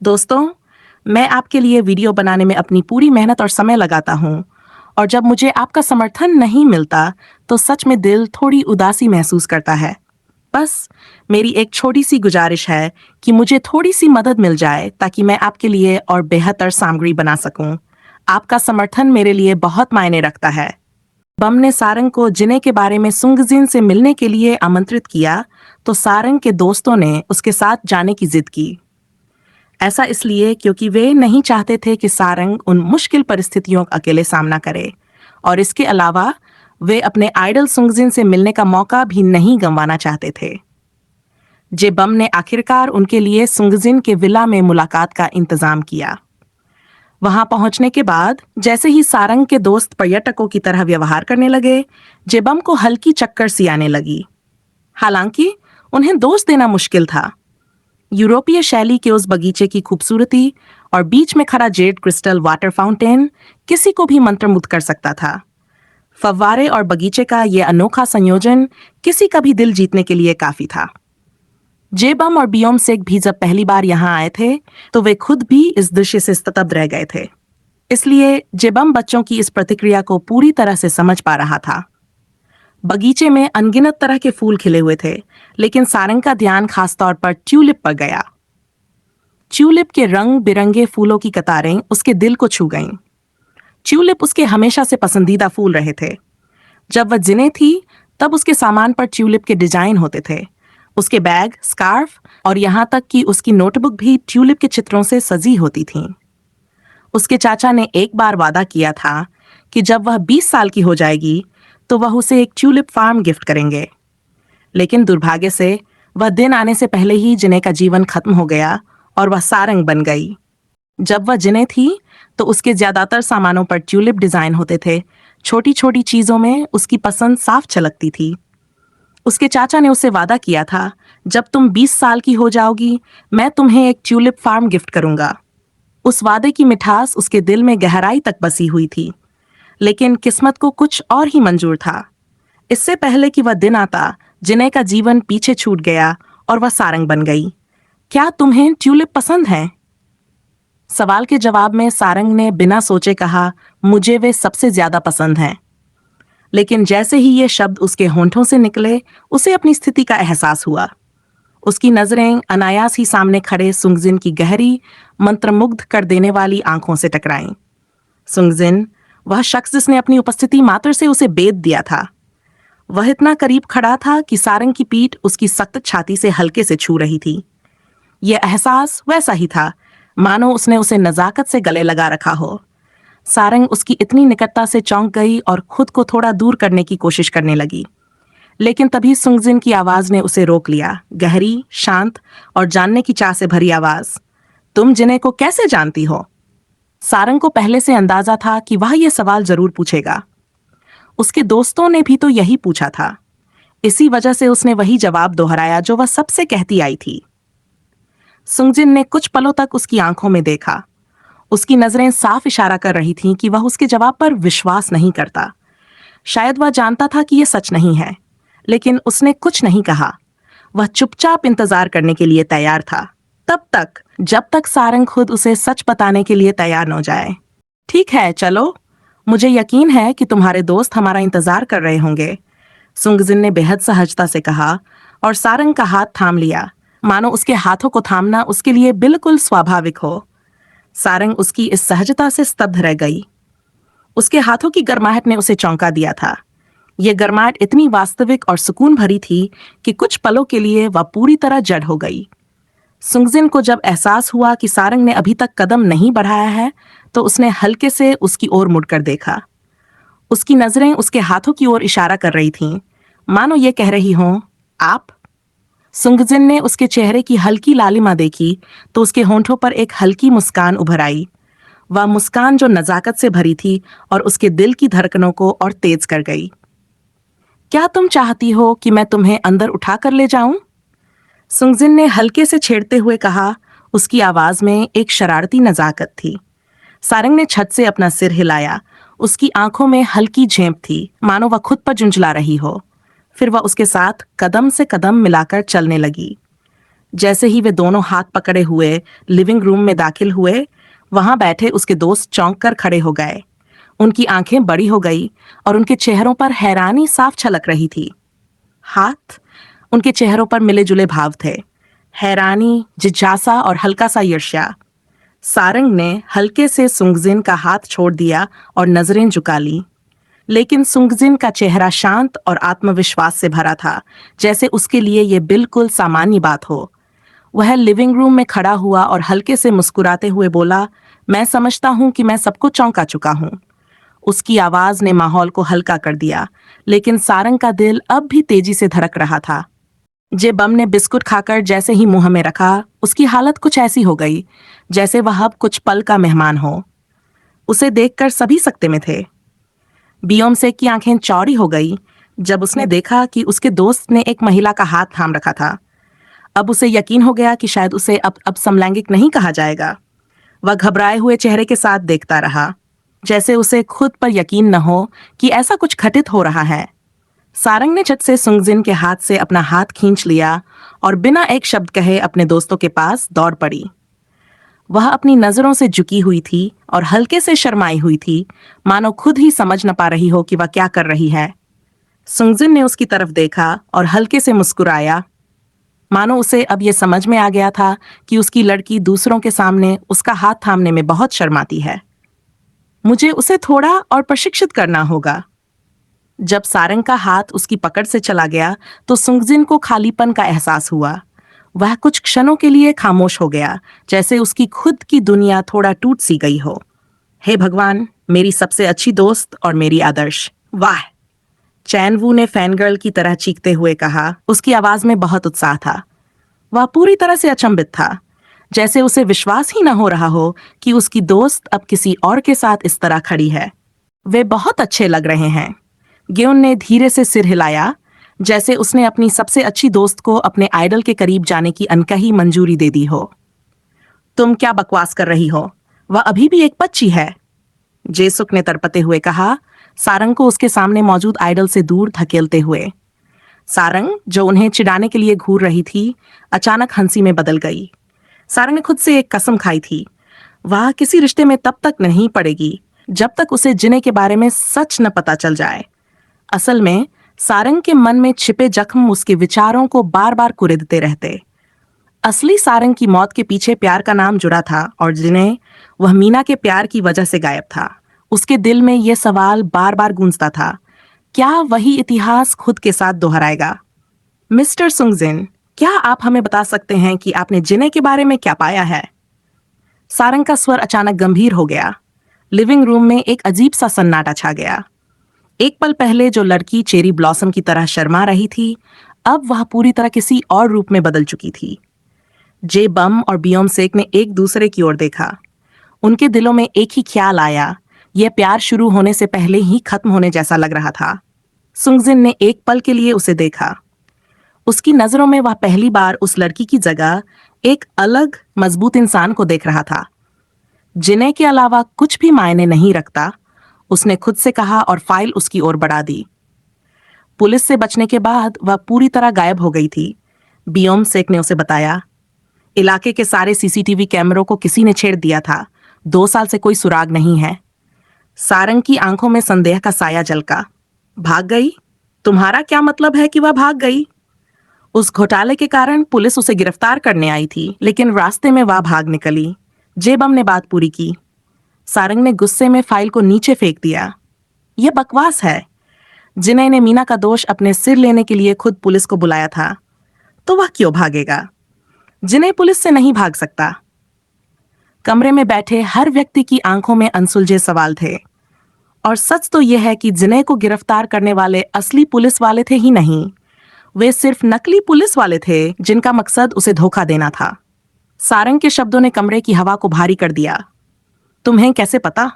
दोस्तों, मैं आपके लिए वीडियो बनाने में अपनी पूरी मेहनत और समय लगाता हूँ और जब मुझे आपका समर्थन नहीं मिलता, तो सच में दिल थोड़ी उदासी महसूस करता है। बस मेरी एक छोटी सी गुजारिश है कि मुझे थोड़ी सी मदद मिल जाए ताकि मैं आपके लिए और बेहतर सामग्री बना सकूं। आपका समर्थन मेरे लिए बहुत मायने रखता है। बम ने सारंग को जिने के बारे में सुंगजिन से मिलने के लिए आमंत्रित किया, तो सारंग के दोस्तों ने उसके साथ जाने की जिद की। ऐसा इसलिए क्योंकि वे नहीं चाहते थे कि सारंग उन मुश्किल परिस्थितियों का अकेले सामना करे, और इसके अलावा वे अपने आइडल सुंगजिन से मिलने का मौका भी नहीं गंवाना चाहते थे। जेबम ने आखिरकार उनके लिए सुंगजिन के विला में मुलाकात का इंतजाम किया। वहां पहुंचने के बाद जैसे ही सारंग के दोस्त पर्यटकों की तरह व्यवहार करने लगे, जेबम को हल्की चक्कर सी आने लगी। हालांकि उन्हें दोष देना मुश्किल था। यूरोपीय शैली के उस बगीचे की खूबसूरती और बीच में खड़ा जेड क्रिस्टल वाटर फाउंटेन किसी को भी मंत्रमुग्ध कर सकता था। फव्वारे और बगीचे का यह अनोखा संयोजन किसी का भी दिल जीतने के लिए काफी था। जेबम और बियोमसेक भी जब पहली बार यहाँ आए थे, तो वे खुद भी इस दृश्य से स्तब्ध रह गए थे। इसलिए जेबम बच्चों की इस प्रतिक्रिया को पूरी तरह से समझ पा रहा था। बगीचे में अनगिनत तरह के फूल खिले हुए थे, लेकिन सारंग का ध्यान खासतौर पर ट्यूलिप पर गया। ट्यूलिप के रंग बिरंगे फूलों की कतारें उसके दिल को छू गईं। ट्यूलिप उसके हमेशा से पसंदीदा फूल रहे थे। जब वह जिने थी, तब उसके सामान पर ट्यूलिप के डिजाइन होते थे। उसके बैग, स्कार्फ और यहाँ तक कि उसकी नोटबुक भी ट्यूलिप के चित्रों से सजी होती थीं। उसके चाचा ने एक बार वादा किया था कि जब वह 20 साल की हो जाएगी, तो वह उसे एक ट्यूलिप फार्म गिफ्ट करेंगे। लेकिन दुर्भाग्य से वह दिन आने से पहले ही जिने का जीवन खत्म हो गया और वह सारंग बन गई। जब वह जिने थी, तो उसके ज्यादातर सामानों पर ट्यूलिप डिजाइन होते थे। छोटी छोटी चीजों में उसकी पसंद साफ झलकती थी। उसके चाचा ने उसे वादा किया था, जब तुम 20 साल की हो जाओगी, मैं तुम्हें एक ट्यूलिप फार्म गिफ्ट करूंगा। उस वादे की मिठास उसके दिल में गहराई तक बसी हुई थी। लेकिन किस्मत को कुछ और ही मंजूर था। इससे पहले कि वह दिन आता, जिने का जीवन पीछे छूट गया और वह सारंग बन गई। क्या तुम्हें ट्यूलिप पसंद है? सवाल के जवाब में सारंग ने बिना सोचे कहा, मुझे वे सबसे ज्यादा पसंद हैं। लेकिन जैसे ही ये शब्द उसके होंठों से निकले, उसे अपनी स्थिति का एहसास हुआ। उसकी नजरें अनायास ही सामने खड़े सुंगजिन की गहरी, मंत्रमुग्ध कर देने वाली आंखों से टकराईं। सुंगजिन, वह शख्स जिसने अपनी उपस्थिति मात्र से उसे बेद दिया था। वह इतना करीब खड़ा था कि सारंग की पीठ उसकी सख्त छाती से हल्के से छू रही थी। यह एहसास वैसा ही था, मानो उसने उसे नजाकत से गले लगा रखा हो। सारंग उसकी इतनी निकटता से चौंक गई और खुद को थोड़ा दूर करने की कोशिश करने लगी। लेकिन तभी सुंगजिन की आवाज ने उसे रोक लिया, गहरी, शांत और जानने की चाह से भरी आवाज। तुम जिने को कैसे जानती हो? सारंग को पहले से अंदाजा था कि वह यह सवाल जरूर पूछेगा। उसके दोस्तों ने भी तो यही पूछा था। इसी वजह से उसने वही जवाब दोहराया जो वह सबसे कहती आई थी। सुंगजिन ने कुछ पलों तक उसकी आंखों में देखा। उसकी नजरें साफ इशारा कर रही थीं कि वह उसके जवाब पर विश्वास नहीं करता। शायद वह जानता था कि यह सच नहीं है, लेकिन उसने कुछ नहीं कहा। वह चुपचाप इंतजार करने के लिए तैयार था, तब तक जब तक सारंग खुद उसे सच बताने के लिए तैयार न हो जाए। ठीक है, चलो, मुझे यकीन है कि तुम्हारे दोस्त हमारा इंतजार कर रहे होंगे, सुंगजिन ने बेहद सहजता से कहा और सारंग का हाथ थाम लिया, मानो उसके हाथों को थामना उसके लिए बिल्कुल स्वाभाविक हो। सारंग उसकी इस सहजता से स्तब्ध रह गई। उसके हाथों की गर्माहट ने उसे चौंका दिया था। यह गर्माहट इतनी वास्तविक और सुकून भरी थी कि कुछ पलों के लिए वह पूरी तरह जड़ हो गई। सुंगजिन को जब एहसास हुआ कि सारंग ने अभी तक कदम नहीं बढ़ाया है, तो उसने हल्के से उसकी ओर मुड़कर देखा। उसकी नजरें उसके हाथों की ओर इशारा कर रही थीं, मानो ये कह रही हों, आप। सुंगजिन ने उसके चेहरे की हल्की लालिमा देखी, तो उसके होंठों पर एक हल्की मुस्कान उभर आई। वह मुस्कान जो नजाकत से भरी थी और उसके दिल की धड़कनों को और तेज कर गई। क्या तुम चाहती हो कि मैं तुम्हें अंदर उठा कर ले जाऊं? सुंगजिन ने हल्के से छेड़ते हुए कहा। उसकी आवाज में एक शरारती नजाकत थी। सारंग ने छत से अपना सिर हिलाया। उसकी आंखों में हल्की झेंप थी, मानो वह खुद पर झुंझला रही हो। फिर वह उसके साथ कदम से कदम मिलाकर चलने लगी। जैसे ही वे दोनों हाथ पकड़े हुए लिविंग रूम में दाखिल हुए, वहां बैठे उसके दोस्त चौंक कर खड़े हो गए। उनकी आंखें बड़ी हो गई और उनके चेहरों पर हैरानी साफ छलक रही थी। हाथ, उनके चेहरों पर मिले जुले भाव थे, हैरानी, जिज्ञासा और हल्का सा ईर्ष्या। सारंग ने हल्के से सुंगजिन का हाथ छोड़ दिया और नजरें झुका ली, लेकिन सुंगजिन का चेहरा शांत और आत्मविश्वास से भरा था, जैसे उसके लिए यह बिल्कुल सामान्य बात हो। वह लिविंग रूम में खड़ा हुआ और हल्के से मुस्कुराते हुए बोला, मैं समझता हूं कि मैं सबको चौंका चुका हूं। उसकी आवाज ने माहौल को हल्का कर दिया, लेकिन सारंग का दिल अब भी तेजी से धड़क रहा था। जे बम ने बिस्कुट खाकर जैसे ही मुंह में रखा, उसकी हालत कुछ ऐसी हो गई जैसे वह अब कुछ पल का मेहमान हो। उसे देखकर सभी सकते में थे। बियोम से की आंखें चौड़ी हो गई जब उसने देखा कि उसके दोस्त ने एक महिला का हाथ थाम रखा था। अब उसे यकीन हो गया कि शायद उसे अब समलैंगिक नहीं कहा जाएगा। वह घबराए हुए चेहरे के साथ देखता रहा, जैसे उसे खुद पर यकीन न हो कि ऐसा कुछ घटित हो रहा है। सारंग ने झट से सुंगजिन के हाथ से अपना हाथ खींच लिया और बिना एक शब्द कहे अपने दोस्तों के पास दौड़ पड़ी। वह अपनी नजरों से झुकी हुई थी और हल्के से शर्माई हुई थी, मानो खुद ही समझ न पा रही हो कि वह क्या कर रही है। सुंगजिन ने उसकी तरफ देखा और हल्के से मुस्कुराया, मानो उसे अब यह समझ में आ गया था कि उसकी लड़की दूसरों के सामने उसका हाथ थामने में बहुत शर्माती है। मुझे उसे थोड़ा और प्रशिक्षित करना होगा। जब सारंग का हाथ उसकी पकड़ से चला गया तो सुंगजिन को खालीपन का एहसास हुआ। वह कुछ क्षणों के लिए खामोश हो गया, जैसे उसकी खुद की दुनिया थोड़ा टूट सी गई हो। हे भगवान, मेरी सबसे अच्छी दोस्त और मेरी आदर्श, वाह! चैनवू ने फैनगर्ल की तरह चीखते हुए कहा। उसकी आवाज में बहुत उत्साह था। वह पूरी तरह से अचंभित था, जैसे उसे विश्वास ही न हो रहा हो कि उसकी दोस्त अब किसी और के साथ इस तरह खड़ी है। वे बहुत अच्छे लग रहे हैं। ग्योन ने धीरे से सिर हिलाया, जैसे उसने अपनी सबसे अच्छी दोस्त को अपने आइडल के करीब जाने की अनकही मंजूरी दे दी हो। तुम क्या बकवास कर रही हो? वह अभी भी एक बच्ची है, जेसुक ने तड़पते हुए कहा, सारंग को उसके सामने मौजूद आइडल से दूर धकेलते हुए। सारंग, जो उन्हें चिढ़ाने के लिए घूर रही थी, अचानक हंसी में बदल गई। सारंग ने खुद से एक कसम खाई थी, वह किसी रिश्ते में तब तक नहीं पड़ेगी जब तक उसे जिने के बारे में सच न पता चल जाए। असल में सारंग के मन में छिपे जख्म उसके विचारों को बार बार कुरेदते रहते। असली सारंग की मौत के पीछे प्यार का नाम जुड़ा था और जिन्हें वह मीना के प्यार की वजह से गायब था। उसके दिल में यह सवाल बार बार गूंजता था, क्या वही इतिहास खुद के साथ दोहराएगा? मिस्टर सुंगजिन, क्या आप हमें बता सकते हैं कि आपने जिने के बारे में क्या पाया है? सारंग का स्वर अचानक गंभीर हो गया। लिविंग रूम में एक अजीब सा सन्नाटा छा गया। एक पल पहले जो लड़की चेरी ब्लॉसम की तरह शर्मा रही थी, अब वह पूरी तरह किसी और रूप में बदल चुकी थी। जे बम और बियोम सेक ने एक दूसरे की ओर देखा। उनके दिलों में एक ही ख्याल आया, यह प्यार शुरू होने से पहले ही खत्म होने जैसा लग रहा था। सुंगजिन ने एक पल के लिए उसे देखा। उसकी नजरों में वह पहली बार उस लड़की की जगह एक अलग, मजबूत इंसान को देख रहा था, जिन्हें के अलावा कुछ भी मायने नहीं रखता, उसने खुद से कहा और फाइल उसकी ओर बढ़ा दी। पुलिस से बचने के बाद वह पूरी तरह गायब हो गई थी, बियोम सेक ने उसे बताया। इलाके के सारे सीसीटीवी कैमरों को किसी ने छेड़ दिया था। 2 साल से कोई सुराग नहीं है। सारंग की आंखों में संदेह का साया झलका। भाग गई? तुम्हारा क्या मतलब है कि वह भाग गई? उस घोटाले के कारण पुलिस उसे गिरफ्तार करने आई थी, लेकिन रास्ते में वह भाग निकली। जेबम ने बात पूरी की। सारंग ने गुस्से में फाइल को नीचे फेंक दिया। यह बकवास है। जिन्हें ने मीना का दोष अपने सिर लेने के लिए खुद पुलिस को बुलाया था, तो वह क्यों भागेगा? जिन्हें पुलिस से नहीं भाग सकता। कमरे में बैठे हर व्यक्ति की आंखों में अनसुलझे सवाल थे। और सच तो यह है कि जिन्हें को गिरफ्तार करने वाले असली पुलिस वाले थे ही नहीं, वे सिर्फ नकली पुलिस वाले थे जिनका मकसद उसे धोखा देना था। सारंग के शब्दों ने कमरे की हवा को भारी कर दिया। तुम्हें कैसे पता?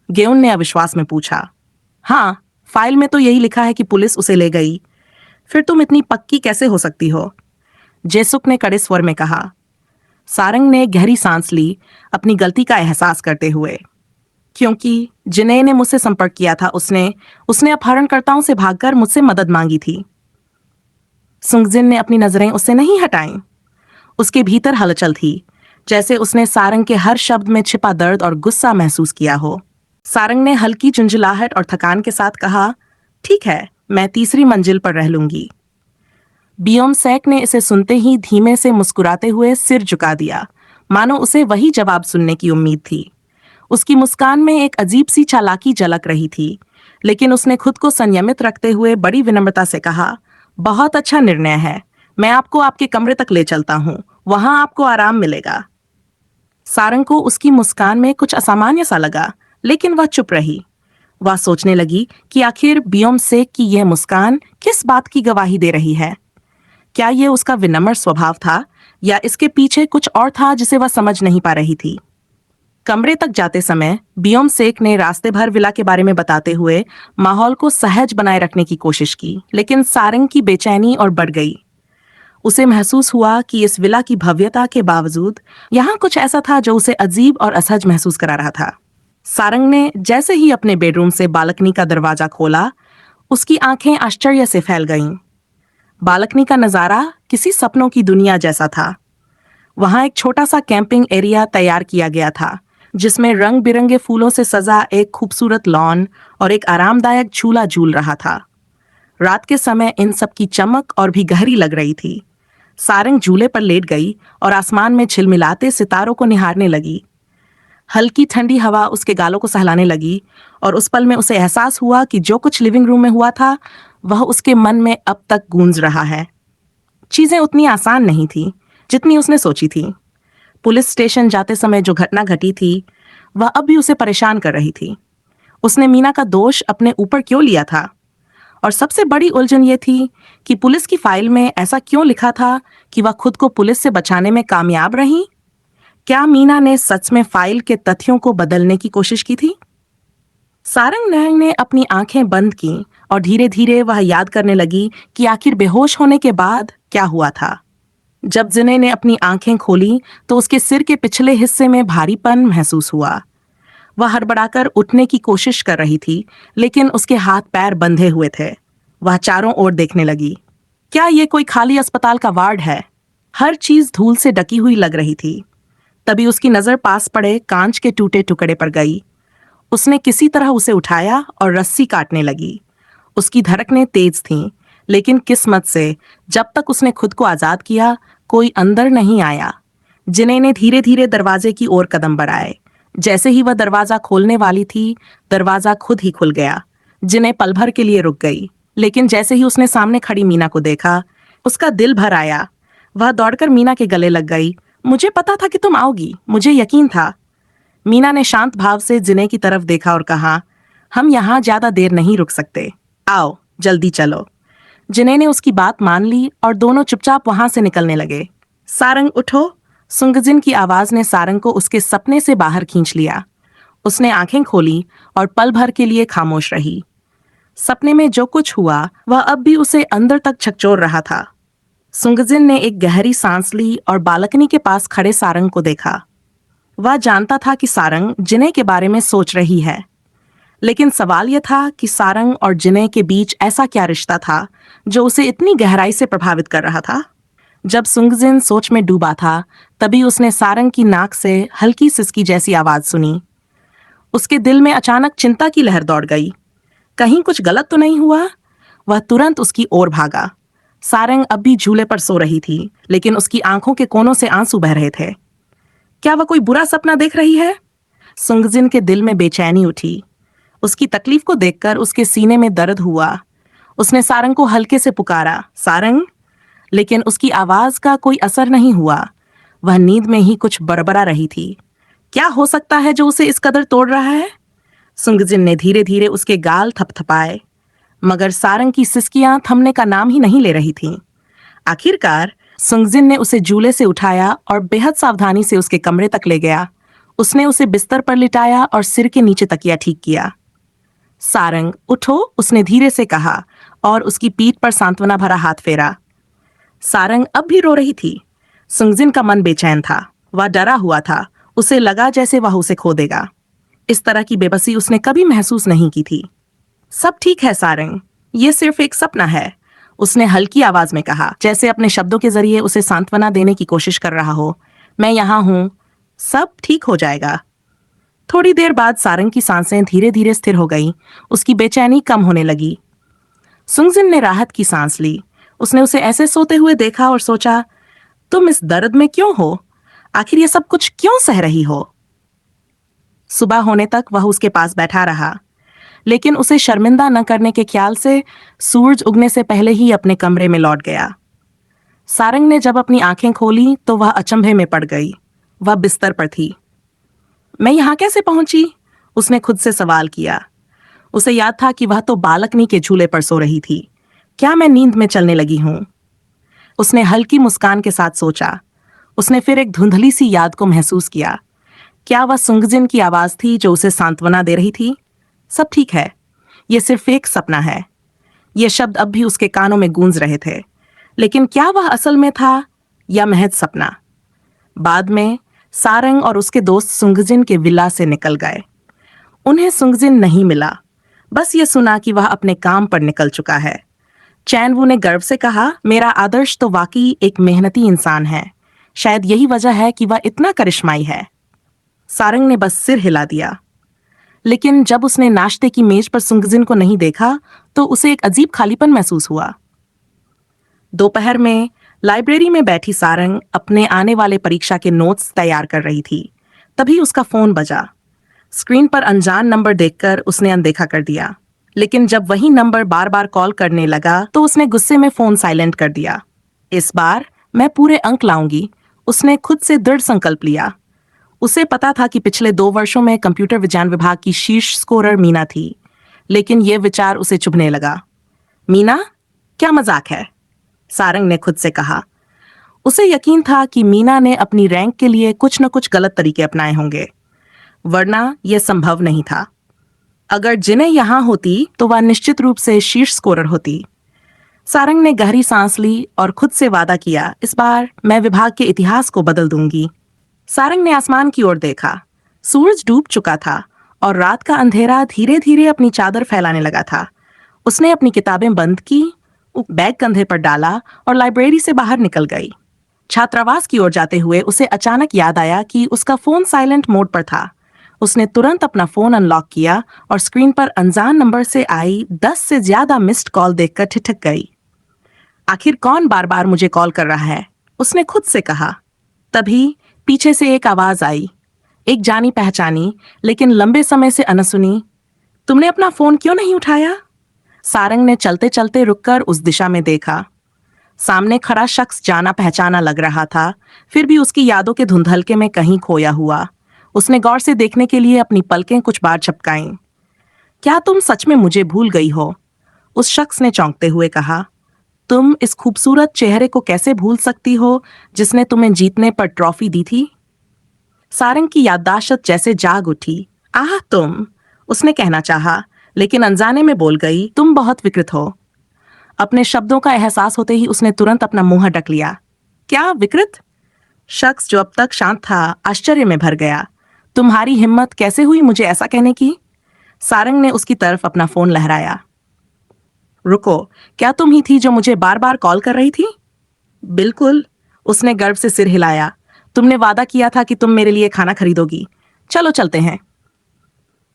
गेउन ने अविश्वास में पूछा। हाँ, फाइल में तो यही लिखा है कि पुलिस उसे ले गई। फिर तुम इतनी पक्की कैसे हो सकती हो? जेसुक ने कड़े स्वर में कहा। सारंग ने गहरी सांस ली, अपनी गलती का एहसास करते हुए। क्योंकि जिनेह ने मुझसे संपर्क किया था, उसने अपहरणकर्ताओं से भागकर मुझसे मदद मांगी थी। सुंगजिन ने अपनी नजरें उससे नहीं हटाईं। उसके भीतर हलचल थी, जैसे उसने सारंग के हर शब्द में छिपा दर्द और गुस्सा महसूस किया हो। सारंग ने हल्की झुंझलाहट और थकान के साथ कहा, ठीक है, मैं तीसरी मंजिल पर रह लूंगी। बियोम सैक ने इसे सुनते ही धीमे से मुस्कुराते हुए सिर झुका दिया, मानो उसे वही जवाब सुनने की उम्मीद थी। उसकी मुस्कान में एक अजीब सी चालाकी झलक रही थी, लेकिन उसने खुद को संयमित रखते हुए बड़ी विनम्रता से कहा, बहुत अच्छा निर्णय है, मैं आपको आपके कमरे तक ले चलता हूँ, वहां आपको आराम मिलेगा। सारंग को उसकी मुस्कान में कुछ असामान्य सा लगा, लेकिन वह चुप रही। वह सोचने लगी कि आखिर बियोम सेक की यह मुस्कान किस बात की गवाही दे रही है। क्या यह उसका विनम्र स्वभाव था, या इसके पीछे कुछ और था जिसे वह समझ नहीं पा रही थी। कमरे तक जाते समय बियोम सेक ने रास्ते भर विला के बारे में बताते हुए माहौल को सहज बनाए रखने की कोशिश की, लेकिन सारंग की बेचैनी और बढ़ गई। उसे महसूस हुआ कि इस विला की भव्यता के बावजूद यहाँ कुछ ऐसा था जो उसे अजीब और असहज महसूस करा रहा था। सारंग ने जैसे ही अपने बेडरूम से बालकनी का दरवाजा खोला, उसकी आंखें आश्चर्य से फैल गईं। बालकनी का नजारा किसी सपनों की दुनिया जैसा था। वहां एक छोटा सा कैंपिंग एरिया तैयार किया गया था, जिसमें रंग बिरंगे फूलों से सजा एक खूबसूरत लॉन और एक आरामदायक झूला झूल रहा था। रात के समय इन सब की चमक और भी गहरी लग रही थी। सारंग झूले पर लेट गई और आसमान में झिलमिलाते सितारों को निहारने लगी। हल्की ठंडी हवा उसके गालों को सहलाने लगी, और उस पल में उसे एहसास हुआ कि जो कुछ लिविंग रूम में हुआ था वह उसके मन में अब तक गूंज रहा है। चीजें उतनी आसान नहीं थी जितनी उसने सोची थी। पुलिस स्टेशन जाते समय जो घटना घटी थी वह अब भी उसे परेशान कर रही थी। उसने मीना का दोष अपने ऊपर क्यों लिया था? और सबसे बड़ी उलझन ये थी कि पुलिस की फाइल में ऐसा क्यों लिखा था कि वह खुद को पुलिस से बचाने में कामयाब रही? क्या मीना ने सच में फाइल के तथ्यों को बदलने की कोशिश की थी? सारंग नायक ने अपनी आंखें बंद की और धीरे धीरे वह याद करने लगी कि आखिर बेहोश होने के बाद क्या हुआ था। जब जिने ने अपनी आंखें खोली तो उसके सिर के पिछले हिस्से में भारीपन महसूस हुआ। वह हड़बड़ाकर उठने की कोशिश कर रही थी, लेकिन उसके हाथ पैर बंधे हुए थे। वह चारों ओर देखने लगी। क्या ये कोई खाली अस्पताल का वार्ड है? हर चीज धूल से ढकी हुई लग रही थी। तभी उसकी नजर पास पड़े कांच के टूटे टुकड़े पर गई। उसने किसी तरह उसे उठाया और रस्सी काटने लगी। उसकी धड़कनें तेज थीं, लेकिन किस्मत से जब तक उसने खुद को आजाद किया कोई अंदर नहीं आया। जिने ने धीरे धीरे दरवाजे की ओर कदम बढ़ाए। जैसे ही वह दरवाजा खोलने वाली थी, दरवाजा खुद ही खुल गया। जिने पल भर के लिए रुक गई, लेकिन जैसे ही उसने सामने खड़ी मीना को देखा, उसका दिल भर आया। वह दौड़कर मीना के गले लग गई। मुझे पता था कि तुम आओगी, मुझे यकीन था। मीना ने शांत भाव से जिने की तरफ देखा और कहा, हम यहाँ ज्यादा देर नहीं रुक सकते, आओ जल्दी चलो। जिने ने उसकी बात मान ली और दोनों चुपचाप वहां से निकलने लगे। सारंग उठो, सुंगजिन की आवाज ने सारंग को उसके सपने से बाहर खींच लिया। उसने आंखें खोली और पल भर के लिए खामोश रही। सपने में जो कुछ हुआ वह अब भी उसे अंदर तक झकझोर रहा था। सुंगजिन ने एक गहरी सांस ली और बालकनी के पास खड़े सारंग को देखा। वह जानता था कि सारंग जिने के बारे में सोच रही है, लेकिन सवाल यह था कि सारंग और जिने के बीच ऐसा क्या रिश्ता था जो उसे इतनी गहराई से प्रभावित कर रहा था। जब सुंगजिन सोच में डूबा था, तभी उसने सारंग की नाक से हल्की सिसकी जैसी आवाज सुनी। उसके दिल में अचानक चिंता की लहर दौड़ गई। कहीं कुछ गलत तो नहीं हुआ? वह तुरंत उसकी ओर भागा। सारंग अब भी झूले पर सो रही थी, लेकिन उसकी आंखों के कोनों से आंसू बह रहे थे। क्या वह कोई बुरा सपना देख रही है? सुंगजिन के दिल में बेचैनी उठी। उसकी तकलीफ को देखकर उसके सीने में दर्द हुआ। उसने सारंग को हल्के से पुकारा, सारंग, लेकिन उसकी आवाज का कोई असर नहीं हुआ। वह नींद में ही कुछ बड़बड़ा रही थी। क्या हो सकता है जो उसे इस कदर तोड़ रहा है? सुंगजिन ने धीरे धीरे उसके गाल थपथपाए, मगर सारंग की सिसकियां थमने का नाम ही नहीं ले रही थीं। आखिरकार सुंगजिन ने उसे झूले से उठाया और बेहद सावधानी से उसके कमरे तक ले गया। उसने उसे बिस्तर पर लिटाया और सिर के नीचे तकिया ठीक किया। सारंग उठो, उसने धीरे से कहा और उसकी पीठ पर सांत्वना भरा हाथ फेरा। सारंग अब भी रो रही थी। सुंगजिन का मन बेचैन था। वह डरा हुआ था। उसे लगा जैसे वह उसे खो देगा। इस तरह की बेबसी उसने कभी महसूस नहीं की थी। सब ठीक है सारंग, ये सिर्फ एक सपना है, उसने हल्की आवाज में कहा, जैसे अपने शब्दों के जरिए उसे सांत्वना देने की कोशिश कर रहा हो। मैं यहाँ हूं, सब ठीक हो जाएगा। थोड़ी देर बाद सारंग की सांसें धीरे धीरे स्थिर हो गईं, उसकी बेचैनी कम होने लगी। सुंगजिन ने राहत की सांस ली। उसने उसे ऐसे सोते हुए देखा और सोचा, तुम इस दर्द में क्यों हो? आखिर ये सब कुछ क्यों सह रही हो? सुबह होने तक वह उसके पास बैठा रहा, लेकिन उसे शर्मिंदा न करने के ख्याल से सूरज उगने से पहले ही अपने कमरे में लौट गया। सारंग ने जब अपनी आंखें खोली तो वह अचंभे में पड़ गई। वह बिस्तर पर थी। मैं यहां कैसे पहुंची? उसने खुद से सवाल किया। उसे याद था कि वह तो बालकनी के झूले पर सो रही थी। क्या मैं नींद में चलने लगी हूं? उसने हल्की मुस्कान के साथ सोचा। उसने फिर एक धुंधली सी याद को महसूस किया। क्या वह सुंगजिन की आवाज थी जो उसे सांत्वना दे रही थी? सब ठीक है, यह सिर्फ एक सपना है। ये शब्द अब भी उसके कानों में गूंज रहे थे, लेकिन क्या वह असल में था या महज सपना? बाद में सारंग और उसके दोस्त सुंगजिन के विला से निकल गए। उन्हें सुंगजिन नहीं मिला, बस ये सुना कि वह अपने काम पर निकल चुका है। चैनवू ने गर्व से कहा, मेरा आदर्श तो वाकई एक मेहनती इंसान है। शायद यही वजह है कि वह इतना करिश्माई है। सारंग ने बस सिर हिला दिया। लेकिन जब उसने नाश्ते की मेज पर सुंगजिन को नहीं देखा तो उसे एक अजीब खालीपन महसूस हुआ। दोपहर में लाइब्रेरी में बैठी सारंग अपने आने वाले परीक्षा के नोट्स तैयार कर रही थी। तभी उसका फोन बजा। स्क्रीन पर अनजान नंबर देखकर उसने अनदेखा कर दिया, लेकिन जब वही नंबर बार बार कॉल करने लगा तो उसने गुस्से में फोन साइलेंट कर दिया। इस बार मैं पूरे अंक लाऊंगी, उसने खुद से दृढ़ संकल्प लिया। उसे पता था कि पिछले 2 वर्षों में कंप्यूटर विज्ञान विभाग की शीर्ष स्कोरर मीना थी, लेकिन यह विचार उसे चुभने लगा। मीना? क्या मजाक है? सारंग ने खुद से कहा। उसे यकीन था कि मीना ने अपनी रैंक के लिए कुछ न कुछ गलत तरीके अपनाए होंगे, वरना यह संभव नहीं था। अगर जिन्हें यहां होती तो वह निश्चित रूप से शीर्ष स्कोरर होती। सारंग ने गहरी सांस ली और खुद से वादा किया, इस बार मैं विभाग के इतिहास को बदल दूंगी। सारंग ने आसमान की ओर देखा। सूरज डूब चुका था और रात का अंधेरा धीरे धीरे अपनी चादर फैलाने लगा था। उसने अपनी किताबें बंद की, बैग कंधे पर डाला और लाइब्रेरी से बाहर निकल गई। छात्रावास की ओर जाते हुए उसे अचानक याद आया कि उसका फोन साइलेंट मोड पर था। उसने तुरंत अपना फोन अनलॉक किया और स्क्रीन पर अनजान नंबर से आई 10 से ज्यादा मिस्ड कॉल देखकर ठिठक गई। आखिर कौन बार बार मुझे कॉल कर रहा है? उसने खुद से कहा। तभी पीछे से एक आवाज आई, एक जानी पहचानी लेकिन लंबे समय से अनसुनी। तुमने अपना फोन क्यों नहीं उठाया? सारंग ने चलते चलते रुककर उस दिशा में देखा। सामने खड़ा शख्स जाना पहचाना लग रहा था, फिर भी उसकी यादों के धुंधलके में कहीं खोया हुआ। उसने गौर से देखने के लिए अपनी पलकें कुछ बार झपकाईं। क्या तुम सच में मुझे भूल गई हो? उस शख्स ने चौंकते हुए कहा। तुम इस खूबसूरत चेहरे को कैसे भूल सकती हो जिसने तुम्हें जीतने पर ट्रॉफी दी थी? सारंग की याददाश्त जैसे जाग उठी। आह तुम, उसने कहना चाहा, लेकिन अनजाने में बोल गई, तुम बहुत विकृत हो। अपने शब्दों का एहसास होते ही उसने तुरंत अपना मुंह ढक लिया। क्या विकृत? शख्स जो अब तक शांत था आश्चर्य में भर गया। तुम्हारी हिम्मत कैसे हुई मुझे ऐसा कहने की? सारंग ने उसकी तरफ अपना फोन लहराया। रुको, क्या तुम ही थी जो मुझे बार बार कॉल कर रही थी? बिल्कुल, उसने गर्व से सिर हिलाया। तुमने वादा किया था कि तुम मेरे लिए खाना खरीदोगी। चलो चलते हैं।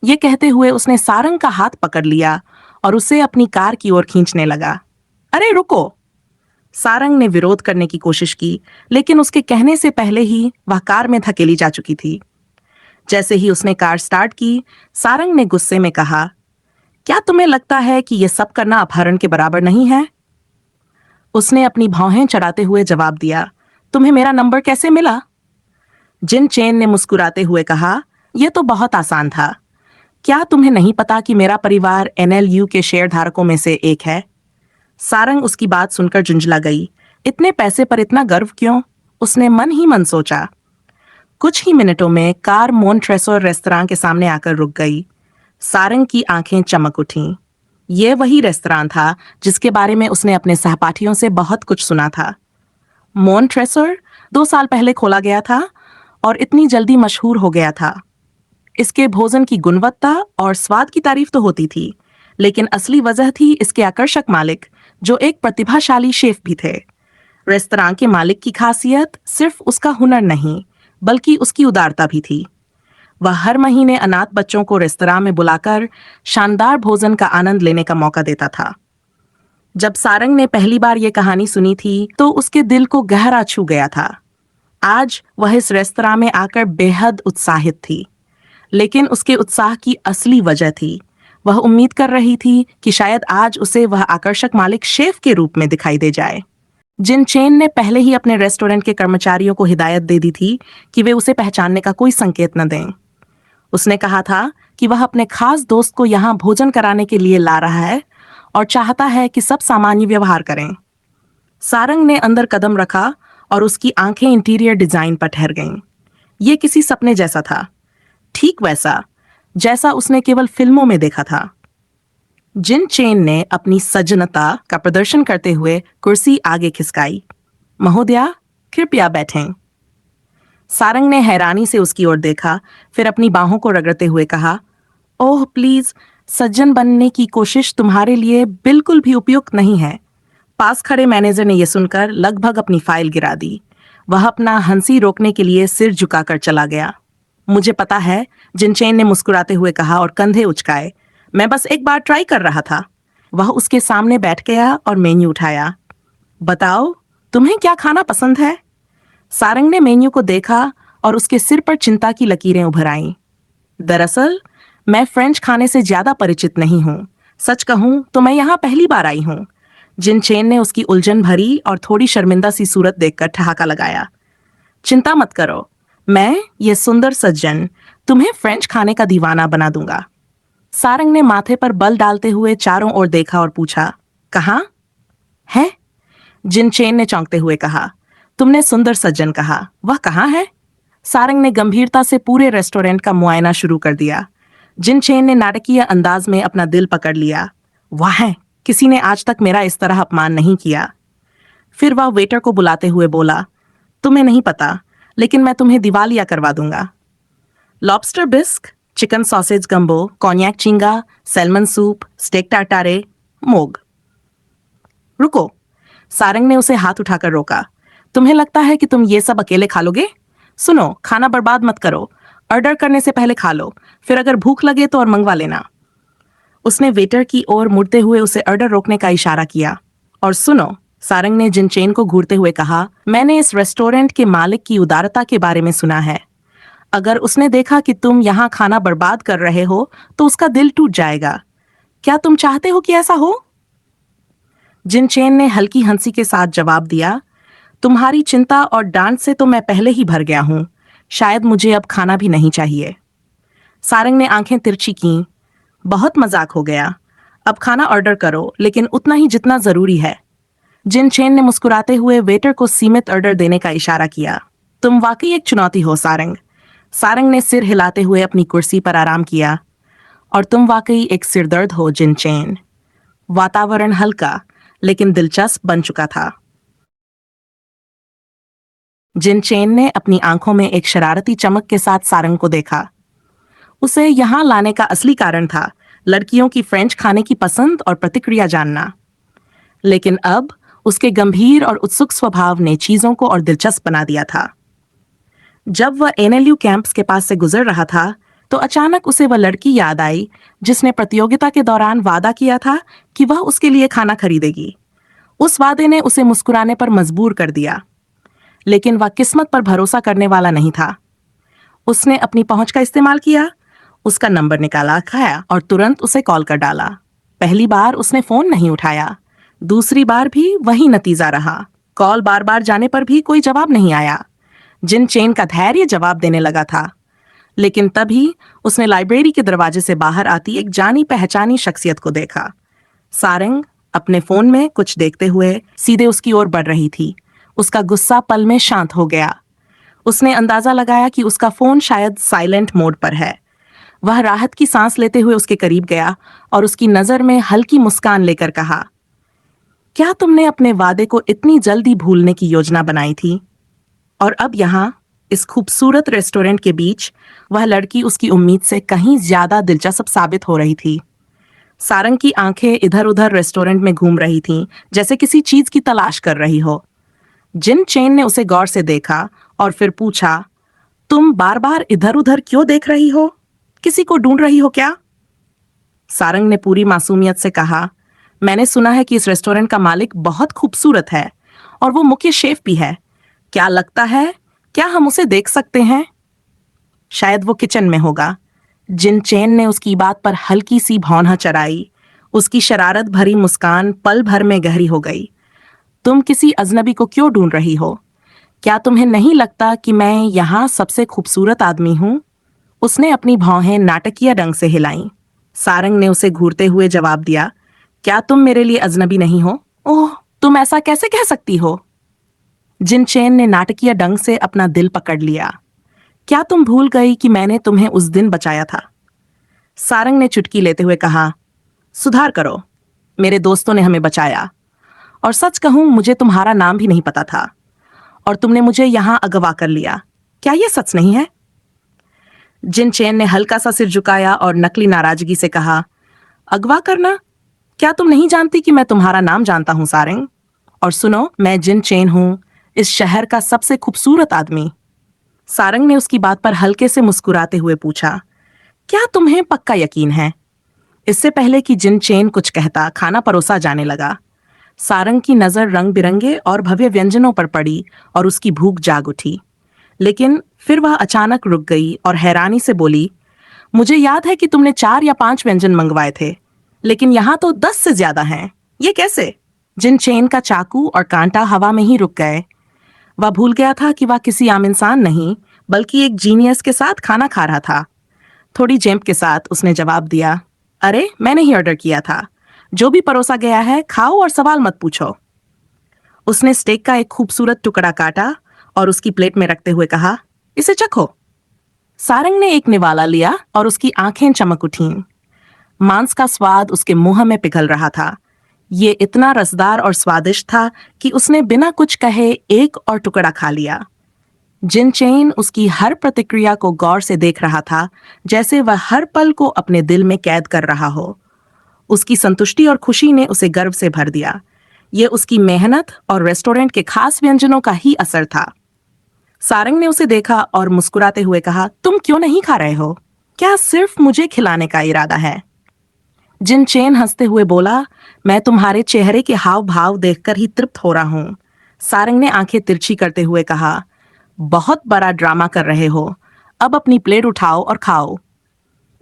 ये कहते हुए उसने सारंग का हाथ पकड़ लिया और उसे अपनी कार की ओर खींचने लगा। अरे रुको! सारंग ने विरोध करने की कोशिश की, लेकिन उसके कहने से पहले ही वह कार में धकेली जा चुकी थी। जैसे ही उसने कार स्टार्ट की, सारंग ने गुस्से में कहा, क्या तुम्हें लगता है कि यह सब करना अपहरण के बराबर नहीं है? उसने अपनी भौहें चढ़ाते हुए जवाब दिया, तुम्हें मेरा नंबर कैसे मिला? जिन चेन ने मुस्कुराते हुए कहा, यह तो बहुत आसान था। क्या तुम्हें नहीं पता कि मेरा परिवार एनएलयू के शेयर धारकों में से एक है? सारंग उसकी बात सुनकर झुंझला गई। इतने पैसे पर इतना गर्व क्यों? उसने मन ही मन सोचा। कुछ ही मिनटों में कार मोन्ट्रेसोर रेस्तरां के सामने आकर रुक गई। सारंग की आंखें चमक उठीं। यह वही रेस्तरां था जिसके बारे में उसने अपने सहपाठियों से बहुत कुछ सुना था। मोन्ट्रेसोर 2 साल पहले खोला गया था और इतनी जल्दी मशहूर हो गया था। इसके भोजन की गुणवत्ता और स्वाद की तारीफ तो होती थी, लेकिन असली वजह थी इसके आकर्षक मालिक जो एक प्रतिभाशाली शेफ भी थे। रेस्तरां के मालिक की खासियत सिर्फ उसका हुनर नहीं, बल्कि उसकी उदारता भी थी। वह हर महीने अनाथ बच्चों को रेस्तरां में बुलाकर शानदार भोजन का आनंद लेने का मौका देता था। जब सारंग ने पहली बार ये कहानी सुनी थी, तो उसके दिल को गहरा छू गया था। आज वह इस रेस्तरां में आकर बेहद उत्साहित थी, लेकिन उसके उत्साह की असली वजह थी, वह उम्मीद कर रही थी कि शायद आज उसे वह आकर्षक मालिक शेफ के रूप में दिखाई दे जाए। जिन चेन ने पहले ही अपने रेस्टोरेंट के कर्मचारियों को हिदायत दे दी थी कि वे उसे पहचानने का कोई संकेत न दें। उसने कहा था कि वह अपने खास दोस्त को यहाँ भोजन कराने के लिए ला रहा है और चाहता है कि सब सामान्य व्यवहार करें। सारंग ने अंदर कदम रखा और उसकी आंखें इंटीरियर डिजाइन पर ठहर गईं। ये किसी सपने जैसा था, ठीक वैसा जैसा उसने केवल फिल्मों में देखा था। जिन चेन ने अपनी सज्जनता का प्रदर्शन करते हुए कुर्सी आगे खिसकाई। महोदया, कृपया बैठें। सारंग ने हैरानी से उसकी ओर देखा, फिर अपनी बाहों को रगड़ते हुए कहा, ओह प्लीज, सज्जन बनने की कोशिश तुम्हारे लिए बिल्कुल भी उपयुक्त नहीं है। पास खड़े मैनेजर ने यह सुनकर लगभग अपनी फाइल गिरा दी। वह अपना हंसी रोकने के लिए सिर झुकाकर चला गया। मुझे पता है, जिनचेन ने मुस्कुराते हुए कहा और कंधे उचकाए। मैं बस एक बार ट्राई कर रहा था। वह उसके सामने बैठ गया और मेन्यू उठाया। बताओ, तुम्हें क्या खाना पसंद है? सारंग ने मेन्यू को देखा और उसके सिर पर चिंता की लकीरें उभर आईं। दरअसल मैं फ्रेंच खाने से ज्यादा परिचित नहीं हूँ। सच कहूँ तो मैं यहाँ पहली बार आई हूँ। जिनचेन ने उसकी उलझन भरी और थोड़ी शर्मिंदा सी सूरत देखकर ठहाका लगाया। चिंता मत करो, मैं ये सुंदर सज्जन तुम्हें फ्रेंच खाने का दीवाना बना दूंगा। सारंग ने माथे पर बल डालते हुए चारों ओर देखा और पूछा, कहाँ है? जिनचेन ने चौंकते हुए कहा, तुमने सुंदर सज्जन कहा, वह कहाँ है? सारंग ने गंभीरता से पूरे रेस्टोरेंट का मुआयना शुरू कर दिया। जिनचेन ने नाटकीय अंदाज में अपना दिल पकड़ लिया। वाह, किसी ने आज तक मेरा इस तरह अपमान नहीं किया। फिर वह वेटर को बुलाते हुए बोला, तुम्हें नहीं पता, लेकिन मैं तुम्हें दिवालिया करवा दूंगा। Lobster बिस्क, chicken sausage gumbo, कॉन्याक चिंगा, salmon soup, stake टारटारे, मोग। रुको, सारंग ने उसे हाथ उठाकर रोका। तुम्हें लगता है कि तुम ये सब अकेले खा लोगे? सुनो, खाना बर्बाद मत करो। ऑर्डर करने से पहले खा लो, फिर अगर भूख लगे तो और मंगवा लेना। उसने वेटर की ओर मुड़ते हुए उसे ऑर्डर रोकने का इशारा किया। और सुनो, सारंग ने जिनचेन को घूरते हुए कहा, मैंने इस रेस्टोरेंट के मालिक की उदारता के बारे में सुना है। अगर उसने देखा कि तुम यहाँ खाना बर्बाद कर रहे हो तो उसका दिल टूट जाएगा। क्या तुम चाहते हो कि ऐसा हो? जिनचेन ने हल्की हंसी के साथ जवाब दिया, तुम्हारी चिंता और डांट से तो मैं पहले ही भर गया हूं। शायद मुझे अब खाना भी नहीं चाहिए। सारंग ने आंखें तिरछी कीं। बहुत मजाक हो गया। अब खाना ऑर्डर करो, लेकिन उतना ही जितना जरूरी है। जिनचेन ने मुस्कुराते हुए वेटर को सीमित ऑर्डर देने का इशारा किया। तुम वाकई एक चुनौती हो सारंग। सारंग ने सिर हिलाते हुए अपनी कुर्सी पर आराम किया। और तुम वाकई एक सिरदर्द हो जिनचेन। वातावरण हल्का लेकिन दिलचस्प बन चुका था। जिनचेन ने अपनी आंखों में एक शरारती चमक के साथ सारंग को देखा। उसे यहां लाने का असली कारण था लड़कियों की फ्रेंच खाने की पसंद और प्रतिक्रिया जानना। लेकिन अब उसके गंभीर और उत्सुक स्वभाव ने चीजों को और दिलचस्प बना दिया था। जब वह एनएलयू कैंपस के पास से गुजर रहा था, तो अचानक उसे वह लड़की याद आई जिसने प्रतियोगिता के दौरान वादा किया था कि वह उसके लिए खाना खरीदेगी। उस वादे ने उसे मुस्कुराने पर मजबूर कर दिया, लेकिन वह किस्मत पर भरोसा करने वाला नहीं था। उसने अपनी पहुंच का इस्तेमाल किया, उसका नंबर निकाला, खाया और तुरंत उसे कॉल कर डाला। पहली बार उसने फोन नहीं उठाया, दूसरी बार भी वही नतीजा रहा। कॉल बार बार जाने पर भी कोई जवाब नहीं आया। जिनचेन का धैर्य जवाब देने लगा था, लेकिन तभी उसने लाइब्रेरी के दरवाजे से बाहर आती एक जानी पहचानी शख्सियत को देखा। सारंग अपने फोन में कुछ देखते हुए सीधे उसकी ओर बढ़ रही थी। उसका गुस्सा पल में शांत हो गया। उसने अंदाजा लगाया कि उसका फोन शायद साइलेंट मोड पर है। वह राहत की सांस लेते हुए उसके करीब गया और उसकी नजर में हल्की मुस्कान लेकर कहा, क्या तुमने अपने वादे को इतनी जल्दी भूलने की योजना बनाई थी? और अब यहाँ इस खूबसूरत रेस्टोरेंट के बीच वह लड़की उसकी उम्मीद से कहीं ज्यादा दिलचस्प साबित हो रही थी। सारंग की आंखें इधर उधर रेस्टोरेंट में घूम रही थीं, जैसे किसी चीज की तलाश कर रही हो। जिन चेन ने उसे गौर से देखा और फिर पूछा, तुम बार बार इधर उधर क्यों देख रही हो? किसी को ढूंढ रही हो क्या? सारंग ने पूरी मासूमियत से कहा, मैंने सुना है कि इस रेस्टोरेंट का मालिक बहुत खूबसूरत है और वो मुख्य शेफ भी है। क्या लगता है, क्या हम उसे देख सकते हैं? शायद वो किचन में होगा। जिन चेन ने उसकी बात पर हल्की सी भौंहा चढ़ाई। उसकी शरारत भरी मुस्कान पल भर में गहरी हो गई। तुम किसी अजनबी को क्यों ढूंढ रही हो? क्या तुम्हें नहीं लगता कि मैं यहाँ सबसे खूबसूरत आदमी हूँ? उसने अपनी भौहें नाटकीय ढंग से हिलाईं। सारंग ने उसे घूरते हुए जवाब दिया, क्या तुम मेरे लिए अजनबी नहीं हो? ओह, तुम ऐसा कैसे कह सकती हो? जिन चेन ने नाटकीय ढंग से अपना दिल पकड़ लिया। क्या तुम भूल गई कि मैंने तुम्हें उस दिन बचाया था? सारंग ने चुटकी लेते हुए कहा, सुधार करो, मेरे दोस्तों ने हमें बचाया। और सच कहूं, मुझे तुम्हारा नाम भी नहीं पता था और तुमने मुझे यहां अगवा कर लिया। क्या यह सच नहीं है? जिन चेन ने हल्का सा सिर झुकाया और नकली नाराजगी से कहा, अगवा करना? क्या तुम नहीं जानती कि मैं तुम्हारा नाम जानता हूं सारंग? और सुनो, मैं जिन चेन हूं, इस शहर का सबसे खूबसूरत आदमी। सारंग ने उसकी बात पर हल्के से मुस्कुराते हुए पूछा, क्या तुम्हें पक्का यकीन है? इससे पहले कि जिन चेन कुछ कहता, खाना परोसा जाने लगा। सारंग की नजर रंग बिरंगे और भव्य व्यंजनों पर पड़ी और उसकी भूख जाग उठी। लेकिन फिर वह अचानक रुक गई और हैरानी से बोली, मुझे याद है कि तुमने 4 या 5 व्यंजन मंगवाए थे, लेकिन यहां तो 10 से ज्यादा हैं। ये कैसे? जिन चेन का चाकू और कांटा हवा में ही रुक गए। वह भूल गया था कि वह किसी आम इंसान नहीं, बल्कि एक जीनियस के साथ खाना खा रहा था। थोड़ी जेंप के साथ उसने जवाब दिया, अरे मैंने ही ऑर्डर किया था। जो भी परोसा गया है खाओ और सवाल मत पूछो। उसने स्टेक का एक खूबसूरत टुकड़ा काटा और उसकी प्लेट में रखते हुए कहा, इसे चखो। सारंग ने एक निवाला लिया और उसकी आंखें चमक उठीं। मांस का स्वाद उसके मुंह में पिघल रहा था। ये इतना रसदार और स्वादिष्ट था कि उसने बिना कुछ कहे एक और टुकड़ा खा लिया। जिन चेन उसकी हर प्रतिक्रिया को गौर से देख रहा था, जैसे वह हर पल को अपने दिल में कैद कर रहा हो। उसकी संतुष्टि और खुशी ने उसे गर्व से भर दिया। ये उसकी मेहनत और रेस्टोरेंट के खास व्यंजनों का ही असर था। सारंग ने उसे देखा और मुस्कुराते हुए कहा, तुम क्यों नहीं खा रहे हो? क्या सिर्फ मुझे खिलाने का इरादा है? जिन चेन हंसते हुए बोला, मैं तुम्हारे चेहरे के हाव भाव देखकर ही तृप्त हो रहा हूं। सारंग ने आंखें तिरछी करते हुए कहा, बहुत बड़ा ड्रामा कर रहे हो। अब अपनी प्लेट उठाओ और खाओ।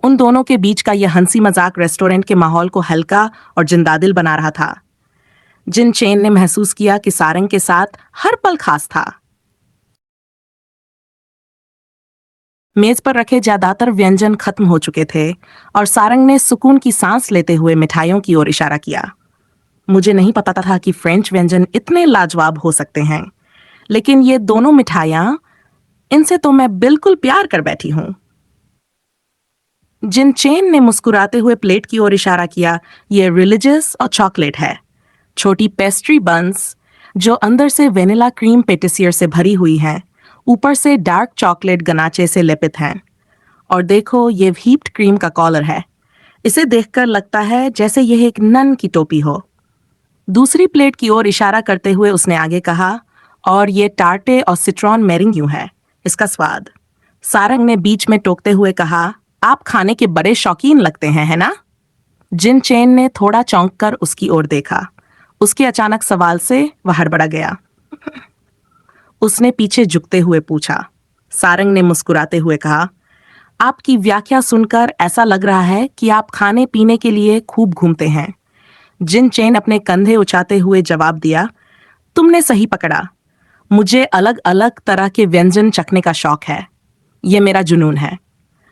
उन दोनों के बीच का यह हंसी मजाक रेस्टोरेंट के माहौल को हल्का और जिंदादिल बना रहा था। जिन चेन ने महसूस किया कि सारंग के साथ हर पल खास था। मेज पर रखे ज्यादातर व्यंजन खत्म हो चुके थे और सारंग ने सुकून की सांस लेते हुए मिठाइयों की ओर इशारा किया। मुझे नहीं पता था कि फ्रेंच व्यंजन इतने लाजवाब हो सकते हैं, लेकिन ये दोनों मिठाइयां, इनसे तो मैं बिल्कुल प्यार कर बैठी हूं। जिन चेन ने मुस्कुराते हुए प्लेट की ओर इशारा किया, ये रिलीजियस और चॉकलेट है। छोटी पेस्ट्री बंस जो अंदर से वेनिला क्रीम पेटिसियर से भरी हुई हैं, ऊपर से डार्क चॉकलेट गनाचे से लेपित हैं। और देखो, ये व्हीप्ड क्रीम का कॉलर है। इसे देखकर लगता है जैसे यह एक नन की टोपी हो। दूसरी प्लेट की ओर इशारा करते हुए उसने आगे कहा, और ये टार्टे और सिट्रॉन मेरिंग्यू है। इसका स्वाद। सारंग ने बीच में टोकते हुए कहा, आप खाने के बड़े शौकीन लगते हैं, है ना? जिन चेन ने थोड़ा चौंक कर उसकी ओर देखा। उसके अचानक सवाल से वह हड़बड़ा गया। उसने पीछे झुकते हुए पूछा। सारंग ने मुस्कुराते हुए कहा, आपकी व्याख्या सुनकर ऐसा लग रहा है कि आप खाने पीने के लिए खूब घूमते हैं। जिन चेन अपने कंधे उछाते हुए जवाब दिया, तुमने सही पकड़ा। मुझे अलग अलग तरह के व्यंजन चखने का शौक है। यह मेरा जुनून है।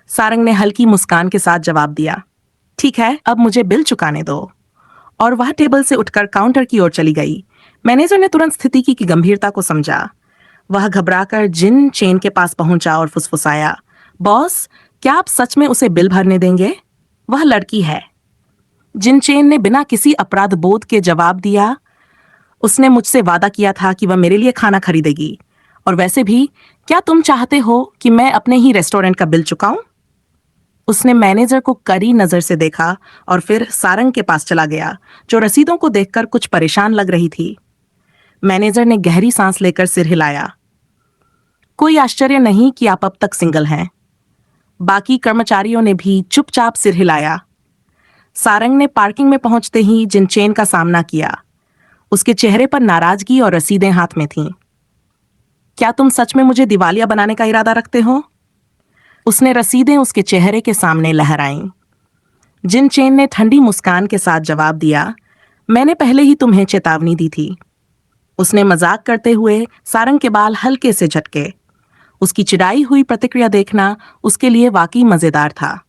सारंग ने हल्की मुस्कान के साथ जवाब दिया, ठीक है, अब मुझे बिल चुकाने दो। और वह टेबल से उठकर काउंटर की ओर चली गई। मैनेजर ने तुरंत स्थिति की गंभीरता को समझा। वह घबराकर जिन चेन के पास पहुंचा और फुसफुसाया, बॉस, क्या आप सच में उसे बिल भरने देंगे? वह लड़की है। जिन चेन ने बिना किसी अपराध बोध के जवाब दिया, उसने मुझसे वादा किया था कि वह मेरे लिए खाना खरीदेगी। और वैसे भी, क्या तुम चाहते हो कि मैं अपने ही रेस्टोरेंट का बिल चुकाऊं? उसने मैनेजर को कड़ी नजर से देखा और फिर सारंग के पास चला गया, जो रसीदों को देखकर कुछ परेशान लग रही थी। मैनेजर ने गहरी सांस लेकर सिर हिलाया। कोई आश्चर्य नहीं कि आप अब तक सिंगल हैं। बाकी कर्मचारियों ने भी चुपचाप सिर हिलाया। सारंग ने पार्किंग में पहुंचते ही जिनचेन का सामना किया। उसके चेहरे पर नाराजगी और रसीदें हाथ में थीं। क्या तुम सच में मुझे दिवालिया बनाने का इरादा रखते हो? उसने रसीदें उसके चेहरे के सामने लहराईं। जिनचेन ने ठंडी मुस्कान के साथ जवाब दिया, मैंने पहले ही तुम्हें चेतावनी दी थी। उसने मजाक करते हुए सारंग के बाल हल्के से झटके। उसकी चिढ़ाई हुई प्रतिक्रिया देखना उसके लिए वाकई मजेदार था।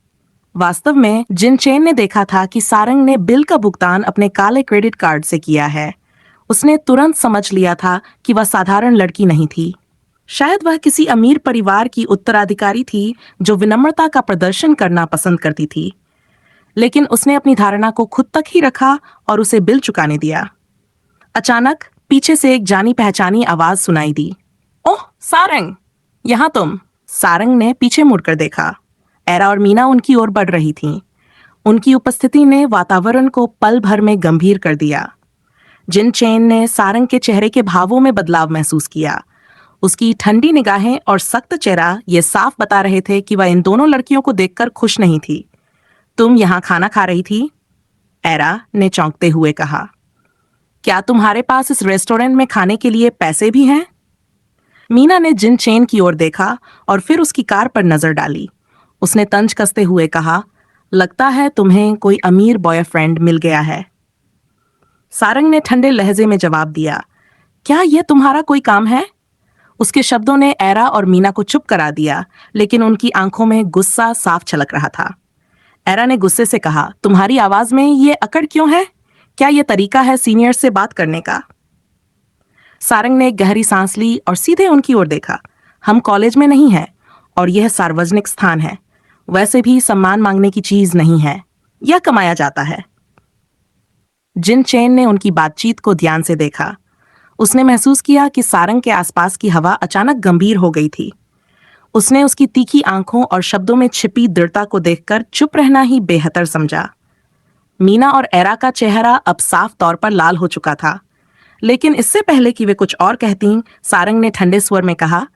वास्तव में जिनचेन ने देखा था कि सारंग ने बिल का भुगतान अपने काले क्रेडिट कार्ड से किया है। उसने तुरंत समझ लिया था कि वह साधारण लड़की नहीं थी। शायद वह किसी अमीर परिवार की उत्तराधिकारी थी जो विनम्रता का प्रदर्शन करना पसंद करती थी। लेकिन उसने अपनी धारणा को खुद तक ही रखा और उसे बिल चुकाने दिया। अचानक पीछे से एक जानी पहचानी आवाज सुनाई दी। ओह सारंग, यहाँ तुम। सारंग ने पीछे मुड़कर देखा। एरा और मीना उनकी ओर बढ़ रही थीं। उनकी उपस्थिति ने वातावरण को पल भर में गंभीर कर दिया। जिनचेन ने सारंग के चेहरे के भावों में बदलाव महसूस किया। उसकी ठंडी निगाहें और सख्त चेहरा ये साफ बता रहे थे कि वह इन दोनों लड़कियों को देखकर खुश नहीं थी। तुम यहाँ खाना खा रही थी? एरा ने चौंकते हुए कहा। क्या तुम्हारे पास इस रेस्टोरेंट में खाने के लिए पैसे भी हैं? मीना ने जिनचेन की ओर देखा और फिर उसकी कार पर नजर डाली। उसने तंज कसते हुए कहा, लगता है तुम्हें कोई अमीर बॉयफ्रेंड मिल गया है। सारंग ने ठंडे लहजे में जवाब दिया, क्या यह तुम्हारा कोई काम है? उसके शब्दों ने एरा और मीना को चुप करा दिया, लेकिन उनकी आंखों में गुस्सा साफ छलक रहा था। एरा ने गुस्से से कहा, तुम्हारी आवाज में ये अकड़ क्यों है? क्या यह तरीका है सीनियर से बात करने का? सारंग ने एक गहरी सांस ली और सीधे उनकी ओर देखा। हम कॉलेज में नहीं हैं और यह सार्वजनिक स्थान है। वैसे भी सम्मान मांगने की चीज नहीं है, यह कमाया जाता है। जिनचेन ने उनकी बातचीत को ध्यान से देखा। उसने महसूस किया कि सारंग के आसपास की हवा अचानक गंभीर हो गई थी। उसने उसकी तीखी आंखों और शब्दों में छिपी दृढ़ता को देखकर चुप रहना ही बेहतर समझा। मीना और एरा का चेहरा अब साफ तौर पर लाल हो चुका था, लेकिन इससे पहले कि वे कुछ और कहतीं, सारंग ने ठंडे स्वर में कहा,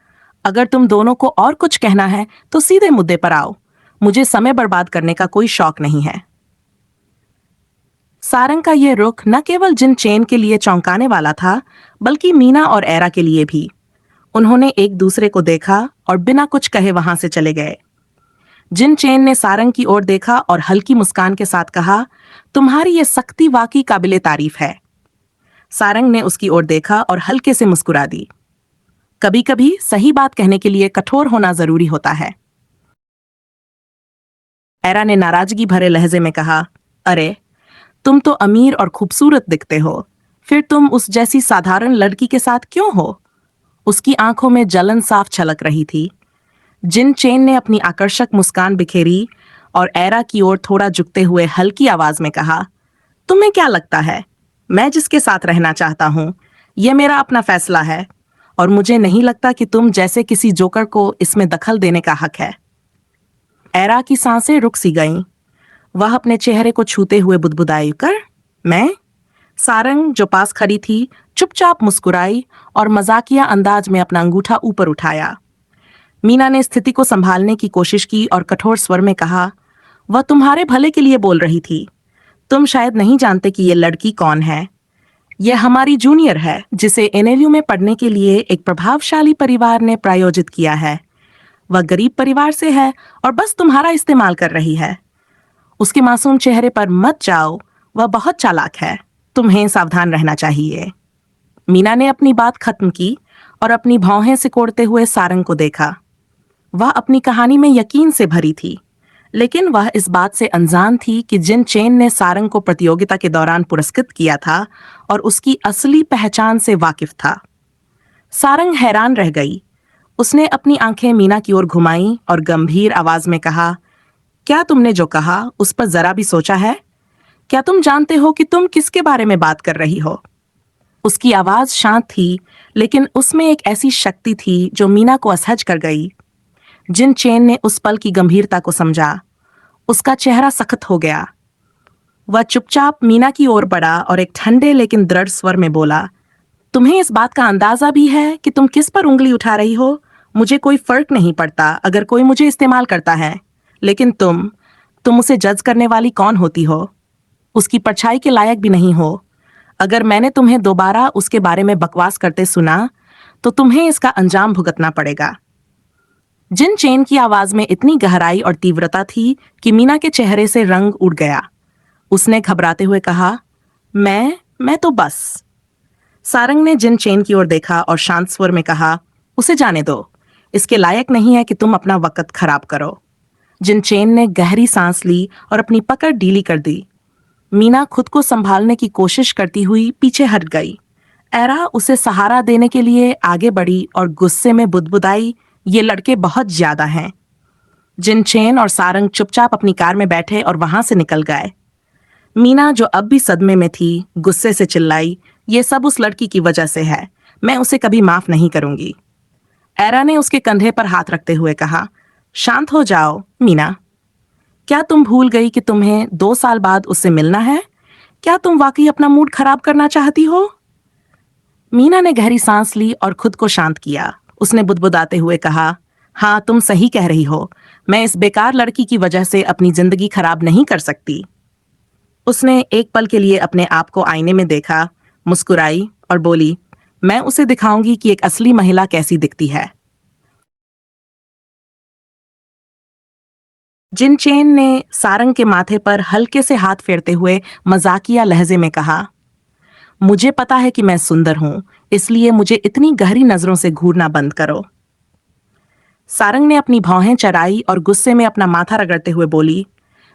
अगर तुम दोनों को और कुछ कहना है तो सीधे मुद्दे पर आओ। मुझे समय बर्बाद करने का कोई शौक नहीं है। सारंग का यह रुख न केवल जिनचेन के लिए चौंकाने वाला था, बल्कि मीना और एरा के लिए भी। उन्होंने एक दूसरे को देखा और बिना कुछ कहे वहां से चले गए। जिनचेन ने सारंग की ओर देखा और हल्की मुस्कान के साथ कहा, तुम्हारी ये सख्ती वाकई काबिले तारीफ है। सारंग ने उसकी ओर देखा और हल्के से मुस्कुरा दी। कभी कभी सही बात कहने के लिए कठोर होना जरूरी होता है। एरा ने नाराजगी भरे लहजे में कहा, अरे तुम तो अमीर और खूबसूरत दिखते हो, फिर तुम उस जैसी साधारण लड़की के साथ क्यों हो? उसकी आंखों में जलन साफ छलक रही थी। जिनचेन ने अपनी आकर्षक मुस्कान बिखेरी और एरा की ओर थोड़ा झुकते हुए हल्की आवाज में कहा, तुम्हें क्या लगता है मैं जिसके साथ रहना चाहता हूं, यह मेरा अपना फैसला है और मुझे नहीं लगता कि तुम जैसे किसी जोकर को इसमें दखल देने का हक है। एरा की सांसें रुक सी गईं। वह अपने चेहरे को छूते हुए बुदबुदाई कर, मैं? सारंग जो पास खड़ी थी चुपचाप मुस्कुराई और मजाकिया अंदाज में अपना अंगूठा ऊपर उठाया। मीना ने स्थिति को संभालने की कोशिश की और कठोर स्वर में कहा, वह तुम्हारे भले के लिए बोल रही थी। तुम शायद नहीं जानते कि यह लड़की कौन है। यह हमारी जूनियर है जिसे एनएलयू में पढ़ने के लिए एक प्रभावशाली परिवार ने प्रायोजित किया है। वह गरीब परिवार से है और बस तुम्हारा इस्तेमाल कर रही है। उसके मासूम चेहरे पर मत जाओ, वह बहुत चालाक है, तुम्हें सावधान रहना चाहिए। मीना ने अपनी बात खत्म की और अपनी भौहें सिकोड़ते हुए सारंग को देखा। वह अपनी कहानी में यकीन से भरी थी, लेकिन वह इस बात से अनजान थी कि जिनचेन ने सारंग को प्रतियोगिता के दौरान पुरस्कृत किया था और उसकी असली पहचान से वाकिफ था। सारंग हैरान रह गई। उसने अपनी आंखें मीना की ओर घुमाई और गंभीर आवाज में कहा, क्या तुमने जो कहा उस पर जरा भी सोचा है? क्या तुम जानते हो कि तुम किसके बारे में बात कर रही हो? उसकी आवाज शांत थी, लेकिन उसमें एक ऐसी शक्ति थी जो मीना को असहज कर गई। जिनचेन ने उस पल की गंभीरता को समझा। उसका चेहरा सख्त हो गया। वह चुपचाप मीना की ओर बढ़ा और एक ठंडे लेकिन दृढ़ स्वर में बोला, तुम्हें इस बात का अंदाजा भी है कि तुम किस पर उंगली उठा रही हो? मुझे कोई फर्क नहीं पड़ता अगर कोई मुझे इस्तेमाल करता है, लेकिन तुम उसे जज करने वाली कौन होती हो? उसकी परछाई के लायक भी नहीं हो। अगर मैंने तुम्हें दोबारा उसके बारे में बकवास करते सुना तो तुम्हें इसका अंजाम भुगतना पड़ेगा। जिन चेन की आवाज में इतनी गहराई और तीव्रता थी कि मीना के चेहरे से रंग उड़ गया। उसने घबराते हुए कहा, मैं तो बस। सारंग ने जिन चेन की ओर देखा और शांत स्वर में कहा, उसे जाने दो, इसके लायक नहीं है कि तुम अपना वक्त खराब करो। जिन चेन ने गहरी सांस ली और अपनी पकड़ ढीली कर दी। मीना खुद को संभालने की कोशिश करती हुई पीछे हट गई। एरा उसे सहारा देने के लिए आगे बढ़ी और गुस्से में बुदबुदाई, ये लड़के बहुत ज्यादा हैं। जिन चेन और सारंग चुपचाप अपनी कार में बैठे और वहां से निकल गए। मीना, जो अब भी सदमे में थी, गुस्से से चिल्लाई, ये सब उस लड़की की वजह से है, मैं उसे कभी माफ नहीं करूंगी। एरा ने उसके कंधे पर हाथ रखते हुए कहा, शांत हो जाओ मीना। क्या तुम भूल गई कि तुम्हें 2 साल बाद उससे मिलना है? क्या तुम वाकई अपना मूड खराब करना चाहती हो? मीना ने गहरी सांस ली और खुद को शांत किया। उसने बुदबुदाते हुए कहा, हाँ तुम सही कह रही हो, मैं इस बेकार लड़की की वजह से अपनी जिंदगी खराब नहीं कर सकती। उसने एक पल के लिए अपने आप को आईने में देखा, मुस्कुराई और बोली, मैं उसे दिखाऊंगी कि एक असली महिला कैसी दिखती है। जिन चेन ने सारंग के माथे पर हल्के से हाथ फेरते हुए मजाकिया लहजे में कहा, मुझे पता है कि मैं सुंदर हूं, इसलिए मुझे इतनी गहरी नजरों से घूरना बंद करो। सारंग ने अपनी भौहें चराई और गुस्से में अपना माथा रगड़ते हुए बोली,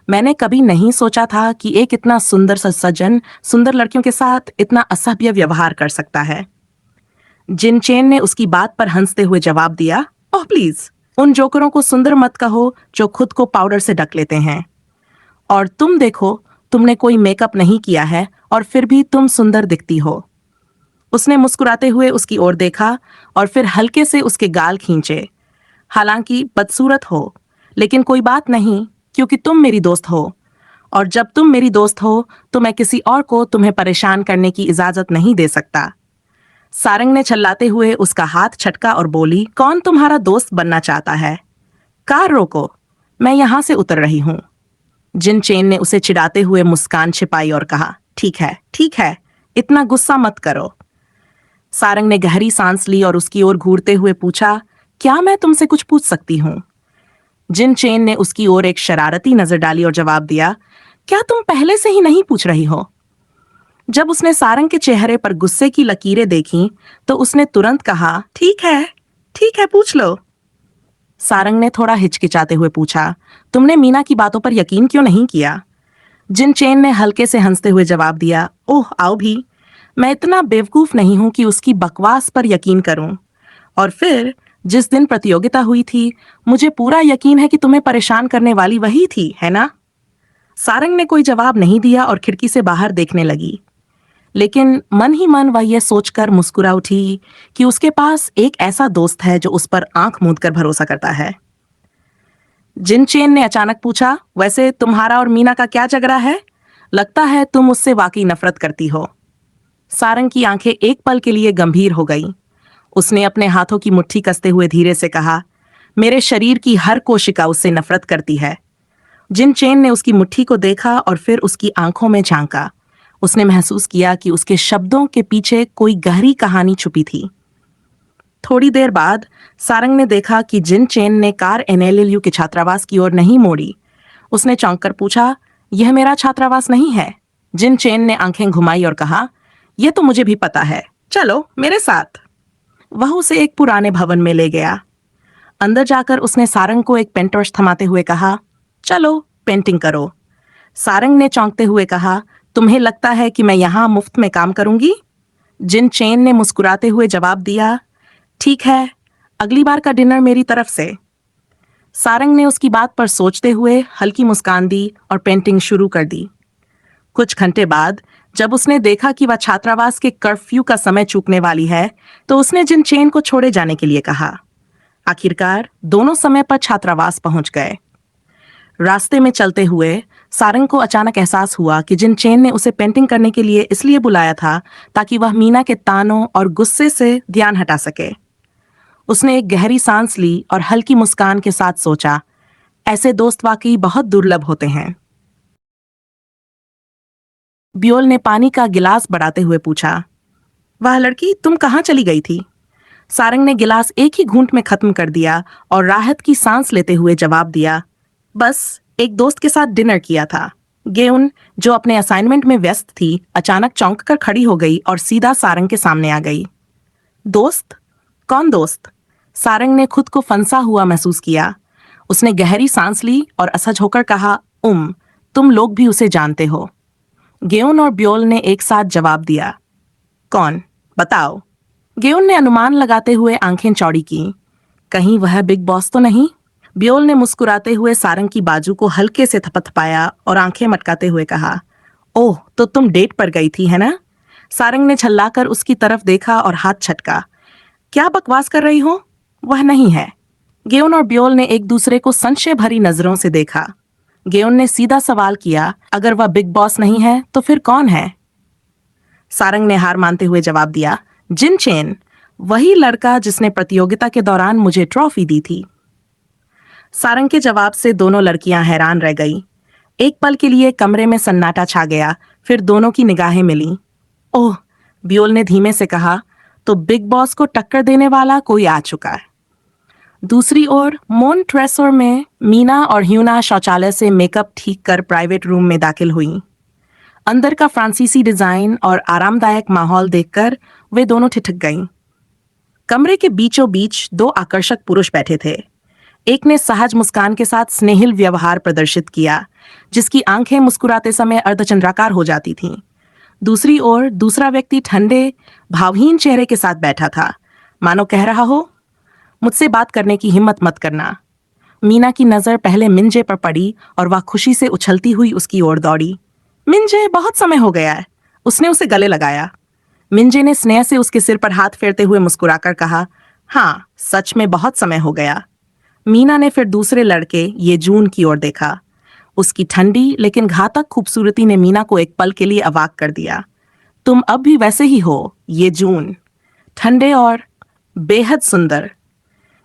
मैंने कभी नहीं सोचा था कि एक इतना सुंदर सा सज्जन सुंदर लड़कियों के साथ इतना असभ्य व्यवहार कर सकता है। जिन चेन ने उसकी बात पर हंसते हुए जवाब दिया, ओह प्लीज, उन जोकरों को सुंदर मत कहो जो खुद को पाउडर से ढक लेते हैं। और तुम देखो, तुमने कोई मेकअप नहीं किया है और फिर भी तुम सुंदर दिखती हो। उसने मुस्कुराते हुए उसकी ओर देखा और फिर हल्के से उसके गाल खींचे। हालांकि बदसूरत हो, लेकिन कोई बात नहीं, क्योंकि तुम मेरी दोस्त हो, और जब तुम मेरी दोस्त हो तो मैं किसी और को तुम्हें परेशान करने की इजाजत नहीं दे सकता। सारंग ने छल्लाते हुए उसका हाथ छटका और बोली, कौन तुम्हारा दोस्त बनना चाहता है? कार रोको, मैं यहां से उतर रही हूं। जिन चेन ने उसे चिढ़ाते हुए मुस्कान छिपाई और कहा, ठीक है, इतना गुस्सा मत करो। सारंग ने गहरी सांस ली और उसकी ओर घूरते हुए पूछा, क्या मैं तुमसे कुछ पूछ सकती हूँ? जिन चेन ने उसकी ओर एक शरारती नजर डाली और जवाब दिया, क्या तुम पहले से ही नहीं पूछ रही हो? जब उसने सारंग के चेहरे पर गुस्से की लकीरें देखीं, तो उसने तुरंत कहा, ठीक है, पूछ लो। सारंग ने थोड़ा हिचकिचाते हुए पूछा, तुमने मीना की बातों पर यकीन क्यों नहीं किया? जिन चेन ने हल्के से हंसते हुए जवाब दिया, ओह आओ भी, मैं इतना बेवकूफ नहीं हूं कि उसकी बकवास पर यकीन करूं। और फिर जिस दिन प्रतियोगिता हुई थी, मुझे पूरा यकीन है कि तुम्हें परेशान करने वाली वही थी, है ना? सारंग ने कोई जवाब नहीं दिया और खिड़की से बाहर देखने लगी, लेकिन मन ही मन वह यह सोचकर मुस्कुरा उठी कि उसके पास एक ऐसा दोस्त है जो उस पर आंख मूंद कर भरोसा करता है। जिन चेन ने अचानक पूछा, वैसे तुम्हारा और मीना का क्या झगड़ा है? लगता है तुम उससे वाकई नफरत करती हो। सारंग की आंखें एक पल के लिए गंभीर हो गईं। उसने अपने हाथों की मुट्ठी कसते हुए धीरे से कहा, मेरे शरीर की हर कोशिका उससे नफरत करती है। जिन चेन ने उसकी मुट्ठी को देखा और फिर उसकी आंखों में झांका। उसने महसूस किया कि उसके शब्दों के पीछे कोई गहरी कहानी छुपी थी। थोड़ी देर बाद सारंग ने देखा कि जिन चेन ने कार NLLU के छात्रावास की ओर नहीं मोड़ी। उसने चौंक कर पूछा, यह मेरा छात्रावास नहीं है? जिन चेन ने आंखें घुमाई और कहा, यह तो मुझे भी पता है, चलो मेरे साथ। वह उसे एक पुराने भवन में ले गया। अंदर जाकर उसने सारंग को एक पेंटब्रश थमाते हुए कहा, चलो पेंटिंग करो। सारंग ने चौंकते हुए कहा, तुम्हें लगता है कि मैं यहां मुफ्त में काम करूंगी? जिन चेन ने मुस्कुराते हुए जवाब दिया, ठीक है, अगली बार का डिनर मेरी तरफ से। सारंग ने उसकी बात पर सोचते हुए हल्की मुस्कान दी और पेंटिंग शुरू कर दी। कुछ घंटे बाद जब उसने देखा कि वह छात्रावास के कर्फ्यू का समय चूकने वाली है, तो उसने जिन चेन को छोड़े जाने के लिए कहा। आखिरकार दोनों समय पर छात्रावास पहुंच गए। रास्ते में चलते हुए सारंग को अचानक एहसास हुआ कि जिन चेन ने उसे पेंटिंग करने के लिए इसलिए बुलाया था ताकि वह मीना के तानों और गुस्से से ध्यान हटा सके। उसने एक गहरी सांस ली और हल्की मुस्कान के साथ सोचा, ऐसे दोस्त वाकई बहुत दुर्लभ होते हैं। ब्योल ने पानी का गिलास बढ़ाते हुए पूछा, वह लड़की तुम कहाँ चली गई थी? सारंग ने गिलास एक ही घूंट में खत्म कर दिया और राहत की सांस लेते हुए जवाब दिया, बस एक दोस्त के साथ डिनर किया था। गेउन, जो अपने असाइनमेंट में व्यस्त थी, अचानक चौंक कर खड़ी हो गई और सीधा सारंग के सामने आ गई। दोस्त? कौन दोस्त? सारंग ने खुद को फंसा हुआ महसूस किया। उसने गहरी सांस ली और असहज होकर कहा, तुम लोग भी उसे जानते हो। गेउन और ब्योल ने एक साथ जवाब दिया, कौन? बताओ। गेउन ने अनुमान लगाते हुए आंखें चौड़ी की, कहीं वह बिग बॉस तो नहीं? ब्योल ने मुस्कुराते हुए सारंग की बाजू को हल्के से थपथपाया और आंखें मटकाते हुए कहा, ओह, तो तुम डेट पर गई थी है ना? सारंग ने छल्लाकर उसकी तरफ देखा और हाथ छटका, क्या बकवास कर रही हो? वह नहीं है। गेउन और ब्योल ने एक दूसरे को संशय भरी नजरों से देखा। गेउन ने सीधा सवाल किया, अगर वह बिग बॉस नहीं है तो फिर कौन है? सारंग ने हार मानते हुए जवाब दिया, जिन चेन, वही लड़का जिसने प्रतियोगिता के दौरान मुझे ट्रॉफी दी थी। सारंग के जवाब से दोनों लड़कियां हैरान रह गई। एक पल के लिए कमरे में सन्नाटा छा गया, फिर दोनों की निगाहें मिलीं। ओह, ब्योल ने धीमे से कहा, तो बिग बॉस को टक्कर देने वाला कोई आ चुका है। दूसरी ओर मोन ट्रेसोर में मीना और ह्यूना शौचालय से मेकअप ठीक कर प्राइवेट रूम में दाखिल हुईं। अंदर का फ्रांसीसी डिजाइन और आरामदायक माहौल देखकर वे दोनों ठिठक गईं। कमरे के बीचों बीच दो आकर्षक पुरुष बैठे थे। एक ने सहज मुस्कान के साथ स्नेहिल व्यवहार प्रदर्शित किया, जिसकी आंखें मुस्कुराते समय अर्धचंद्राकार हो जाती थीं। दूसरी ओर दूसरा व्यक्ति ठंडे, भावहीन चेहरे के साथ बैठा था, मानो कह रहा हो, मुझसे बात करने की हिम्मत मत करना। मीना की नजर पहले मिंजे पर पड़ी और वह खुशी से उछलती हुई उसकी ओर दौड़ी। मिंजे, बहुत समय हो गया है। उसने उसे गले लगाया। मिंजे ने स्नेह से उसके सिर पर हाथ फेरते हुए मुस्कुराकर कहा, हाँ, सच में बहुत समय हो गया। मीना ने फिर दूसरे लड़के ये जून की ओर देखा। उसकी ठंडी लेकिन घातक खूबसूरती ने मीना को एक पल के लिए अवाक कर दिया। तुम अब भी वैसे ही हो, ये जून। ठंडे और बेहद सुंदर।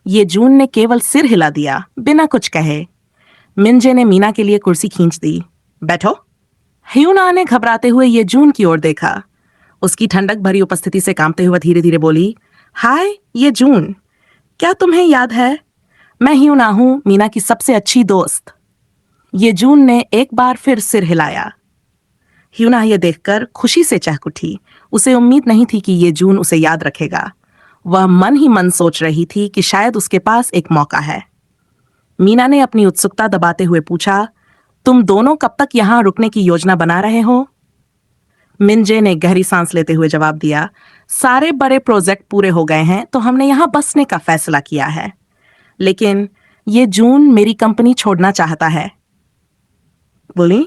ये जून ने केवल सिर हिला दिया, बिना कुछ कहे। मिंजे ने मीना के लिए कुर्सी खींच दी। बैठो। ह्यूना ने घबराते हुए ये जून की ओर देखा। उसकी ठंडक भरी उपस्थिति से कांपते हुए धीरे धीरे बोली, हाय, ये जून, क्या तुम्हें याद है? मैं ह्यूना हूं, मीना की सबसे अच्छी दोस्त। ये जून ने एक बार फिर सिर हिलाया। ह्यूना ये देखकर खुशी से चहक उठी। उसे उम्मीद नहीं थी कि ये जून उसे याद रखेगा। वह मन ही मन सोच रही थी कि शायद उसके पास एक मौका है। मीना ने अपनी उत्सुकता दबाते हुए पूछा, तुम दोनों कब तक यहां रुकने की योजना बना रहे हो? मिंजे ने गहरी सांस लेते हुए जवाब दिया, सारे बड़े प्रोजेक्ट पूरे हो गए हैं तो हमने यहां बसने का फैसला किया है। लेकिन ये जून मेरी कंपनी छोड़ना चाहता है। बोली,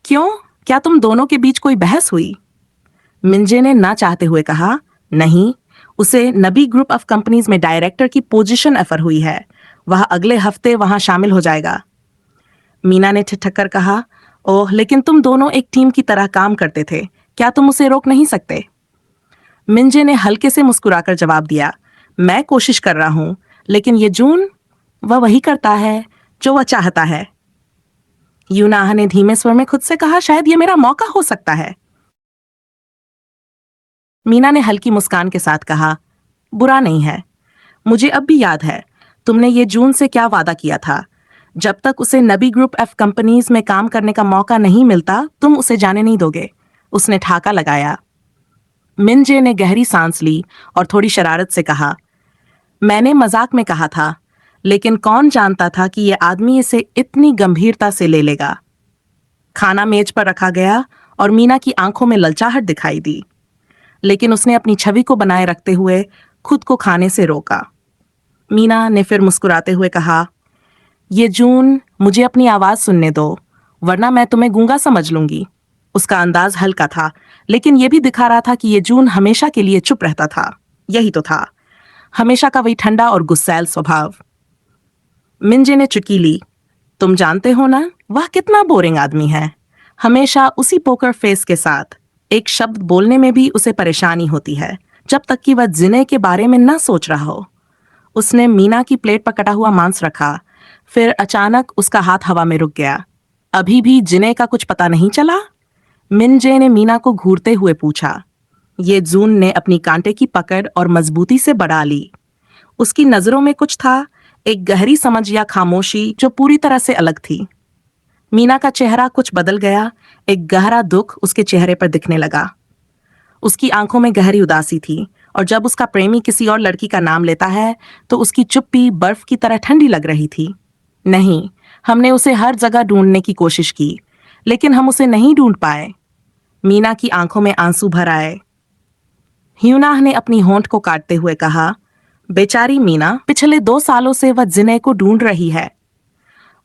क्यों? क्या तुम दोनों के बीच कोई बहस हुई? मिंजे ने ना चाहते हुए कहा, नहीं, उसे नबी ग्रुप ऑफ कंपनीज में डायरेक्टर की पोजीशन ऑफर हुई है। वह अगले हफ्ते वहां शामिल हो जाएगा। मीना ने ठिठक कहा, ओह, लेकिन तुम दोनों एक टीम की तरह काम करते थे, क्या तुम उसे रोक नहीं सकते? मिंजे ने हल्के से मुस्कुराकर जवाब दिया, मैं कोशिश कर रहा हूं, लेकिन ये जून, वह वही करता है जो वह चाहता है। यूनाह ने धीमे स्वर में खुद से कहा, शायद यह मेरा मौका हो सकता है। मीना ने हल्की मुस्कान के साथ कहा, बुरा नहीं है। मुझे अब भी याद है तुमने ये जून से क्या वादा किया था। जब तक उसे नबी ग्रुप ऑफ कंपनीज में काम करने का मौका नहीं मिलता, तुम उसे जाने नहीं दोगे। उसने ठाका लगाया। मिंजे ने गहरी सांस ली और थोड़ी शरारत से कहा, मैंने मजाक में कहा था, लेकिन कौन जानता था कि यह आदमी इसे इतनी गंभीरता से ले लेगा। खाना मेज पर रखा गया और मीना की आंखों में ललचाहट दिखाई दी, लेकिन उसने अपनी छवि को बनाए रखते हुए खुद को खाने से रोका। मीना ने फिर मुस्कुराते हुए कहा, ये जून, मुझे अपनी आवाज सुनने दो, वरना मैं तुम्हें गूंगा समझ लूंगी। उसका अंदाज हल्का था, लेकिन यह भी दिखा रहा था कि ये जून हमेशा के लिए चुप रहता था। यही तो था, हमेशा का वही ठंडा और गुस्सैल स्वभाव। मिंजे ने चुटकी ली। तुम जानते हो ना वह कितना बोरिंग आदमी है, हमेशा उसी पोकर फेस के साथ। एक शब्द बोलने में भी उसे परेशानी होती है जब तक कि वह जिने के बारे में न सोच रहा हो। उसने मीना की प्लेट पर कटा हुआ मांस रखा, फिर अचानक उसका हाथ हवा में रुक गया। अभी भी जिने का कुछ पता नहीं चला? मिनजे ने मीना को घूरते हुए पूछा। ये जून ने अपनी कांटे की पकड़ और मजबूती से बढ़ा ली। उसकी नजरों में कुछ था, एक गहरी समझ या खामोशी जो पूरी तरह से अलग थी। मीना का चेहरा कुछ बदल गया, एक गहरा दुख उसके चेहरे पर दिखने लगा। उसकी आंखों में गहरी उदासी थी, और जब उसका प्रेमी किसी और लड़की का नाम लेता है तो उसकी चुप्पी बर्फ की तरह ठंडी लग रही थी। नहीं, हमने उसे हर जगह ढूंढने की कोशिश की, लेकिन हम उसे नहीं ढूंढ पाए। मीना की आंखों में आंसू भर आए। ह्यूनाह ने अपनी होंठ को काटते हुए कहा, बेचारी मीना, पिछले 2 सालों से वह जिने को ढूंढ रही है।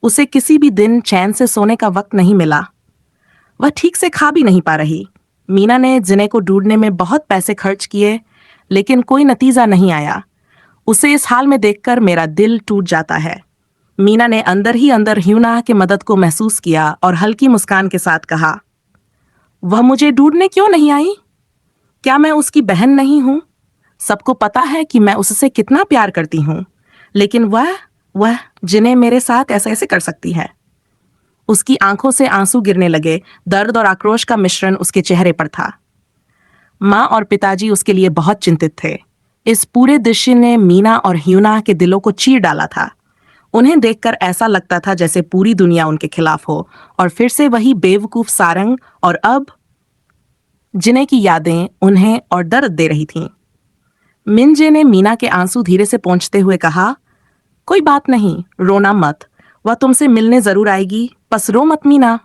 उसे किसी भी दिन चैन से सोने का वक्त नहीं मिला। वह ठीक से खा भी नहीं पा रही। मीना ने जिने को ढूंढने में बहुत पैसे खर्च किए, लेकिन कोई नतीजा नहीं आया। उसे इस हाल में देखकर मेरा दिल टूट जाता है। मीना ने अंदर ही अंदर ह्यूनाह की मदद को महसूस किया और हल्की मुस्कान के साथ कहा, वह मुझे ढूंढने क्यों नहीं आई? क्या मैं उसकी बहन नहीं हूं? सबको पता है कि मैं उससे कितना प्यार करती हूं, लेकिन वह जिन्हें मेरे साथ ऐसे ऐसे कर सकती है। उसकी आंखों से आंसू गिरने लगे। दर्द और आक्रोश का मिश्रण उसके चेहरे पर था। माँ और पिताजी उसके लिए बहुत चिंतित थे। इस पूरे दृश्य ने मीना और ह्यूना के दिलों को चीर डाला था। उन्हें देखकर ऐसा लगता था जैसे पूरी दुनिया उनके खिलाफ हो, और फिर से वही बेवकूफ सारंग, और अब जिन्हें की यादें उन्हें और दर्द दे रही थीं। मिनजे ने मीना के आंसू धीरे से पोंछते हुए कहा, कोई बात नहीं, रोना मत। वह तुमसे मिलने जरूर आएगी, बस रो मत मीना।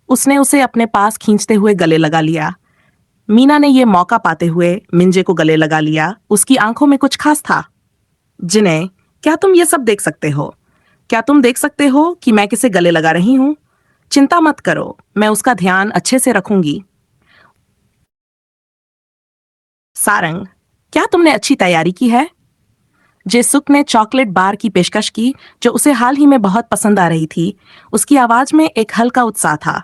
उसने उसे अपने पास खींचते हुए गले लगा लिया। मीना ने यह मौका पाते हुए मिंजे को गले लगा लिया। उसकी आंखों में कुछ खास था। जिने, क्या तुम ये सब देख सकते हो? क्या तुम देख सकते हो कि मैं किसे गले लगा रही हूं? चिंता मत करो, मैं उसका ध्यान अच्छे से रखूंगी। सारंग, क्या तुमने अच्छी तैयारी की है? जेसुक ने चॉकलेट बार की पेशकश की, जो उसे हाल ही में बहुत पसंद आ रही थी। उसकी आवाज में एक हल्का उत्साह था।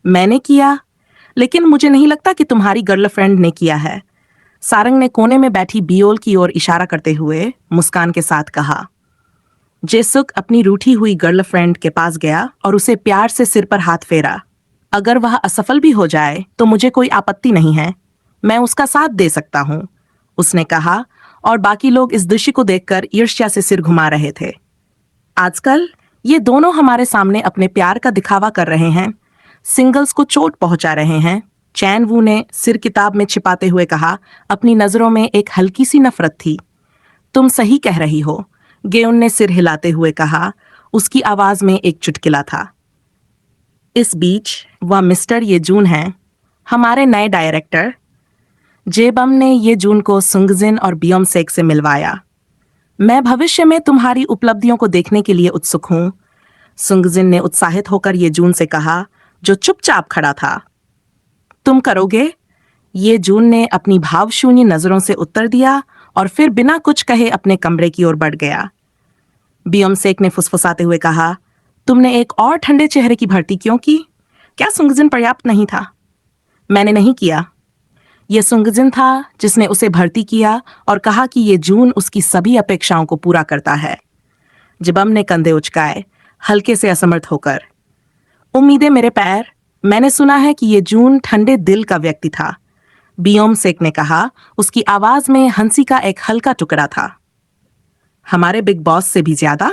मैंने किया, लेकिन मुझे नहीं लगता कि तुम्हारी गर्लफ्रेंड ने किया है। सारंग ने कोने में बैठी बियोल की ओर इशारा करते हुए मुस्कान के साथ कहा। जेसुक अपनी रूठी हुई गर्लफ्रेंड के पास गया और उसे प्यार से सिर पर हाथ फेरा। अगर वह असफल भी हो जाए तो मुझे कोई आपत्ति नहीं है, मैं उसका साथ दे सकता हूं, उसने कहा, और बाकी लोग इस दृश्य को देखकर ईर्ष्या से सिर घुमा रहे थे। आजकल ये दोनों हमारे सामने अपने प्यार का दिखावा कर रहे हैं, सिंगल्स को चोट पहुंचा रहे हैं, चैन वू ने सिर किताब में छिपाते हुए कहा। अपनी नजरों में एक हल्की सी नफरत थी। तुम सही कह रही हो, गेउन ने सिर हिलाते हुए कहा। उसकी आवाज में एक चुटकिला था। इस बीच वह मिस्टर ये जून हैं, हमारे नए डायरेक्टर। जेबम ने ये जून को सुंगजिन और बियोमसेक से मिलवाया। मैं भविष्य में तुम्हारी उपलब्धियों को देखने के लिए उत्सुक हूं, सुंगजिन ने उत्साहित होकर ये जून से कहा, जो चुपचाप खड़ा था। तुम करोगे? ये जून ने अपनी भावशून्य नजरों से उत्तर दिया और फिर बिना कुछ कहे अपने कमरे की ओर बढ़ गया। बियोमसेक ने फुसफुसाते हुए कहा, तुमने एक और ठंडे चेहरे की भर्ती क्यों की? क्या सुंगजिन पर्याप्त नहीं था? मैंने नहीं किया। यह सुंगजिन था जिसने उसे भर्ती किया और कहा कि ये जून उसकी सभी अपेक्षाओं को पूरा करता है। जिबम ने कंधे उचकाए, हल्के से असमर्थ होकर। उम्मीदें मेरे पैर, मैंने सुना है कि ये जून ठंडे दिल का व्यक्ति था, बियोमसेक ने कहा। उसकी आवाज में हंसी का एक हल्का टुकड़ा था। हमारे बिग बॉस से भी ज्यादा?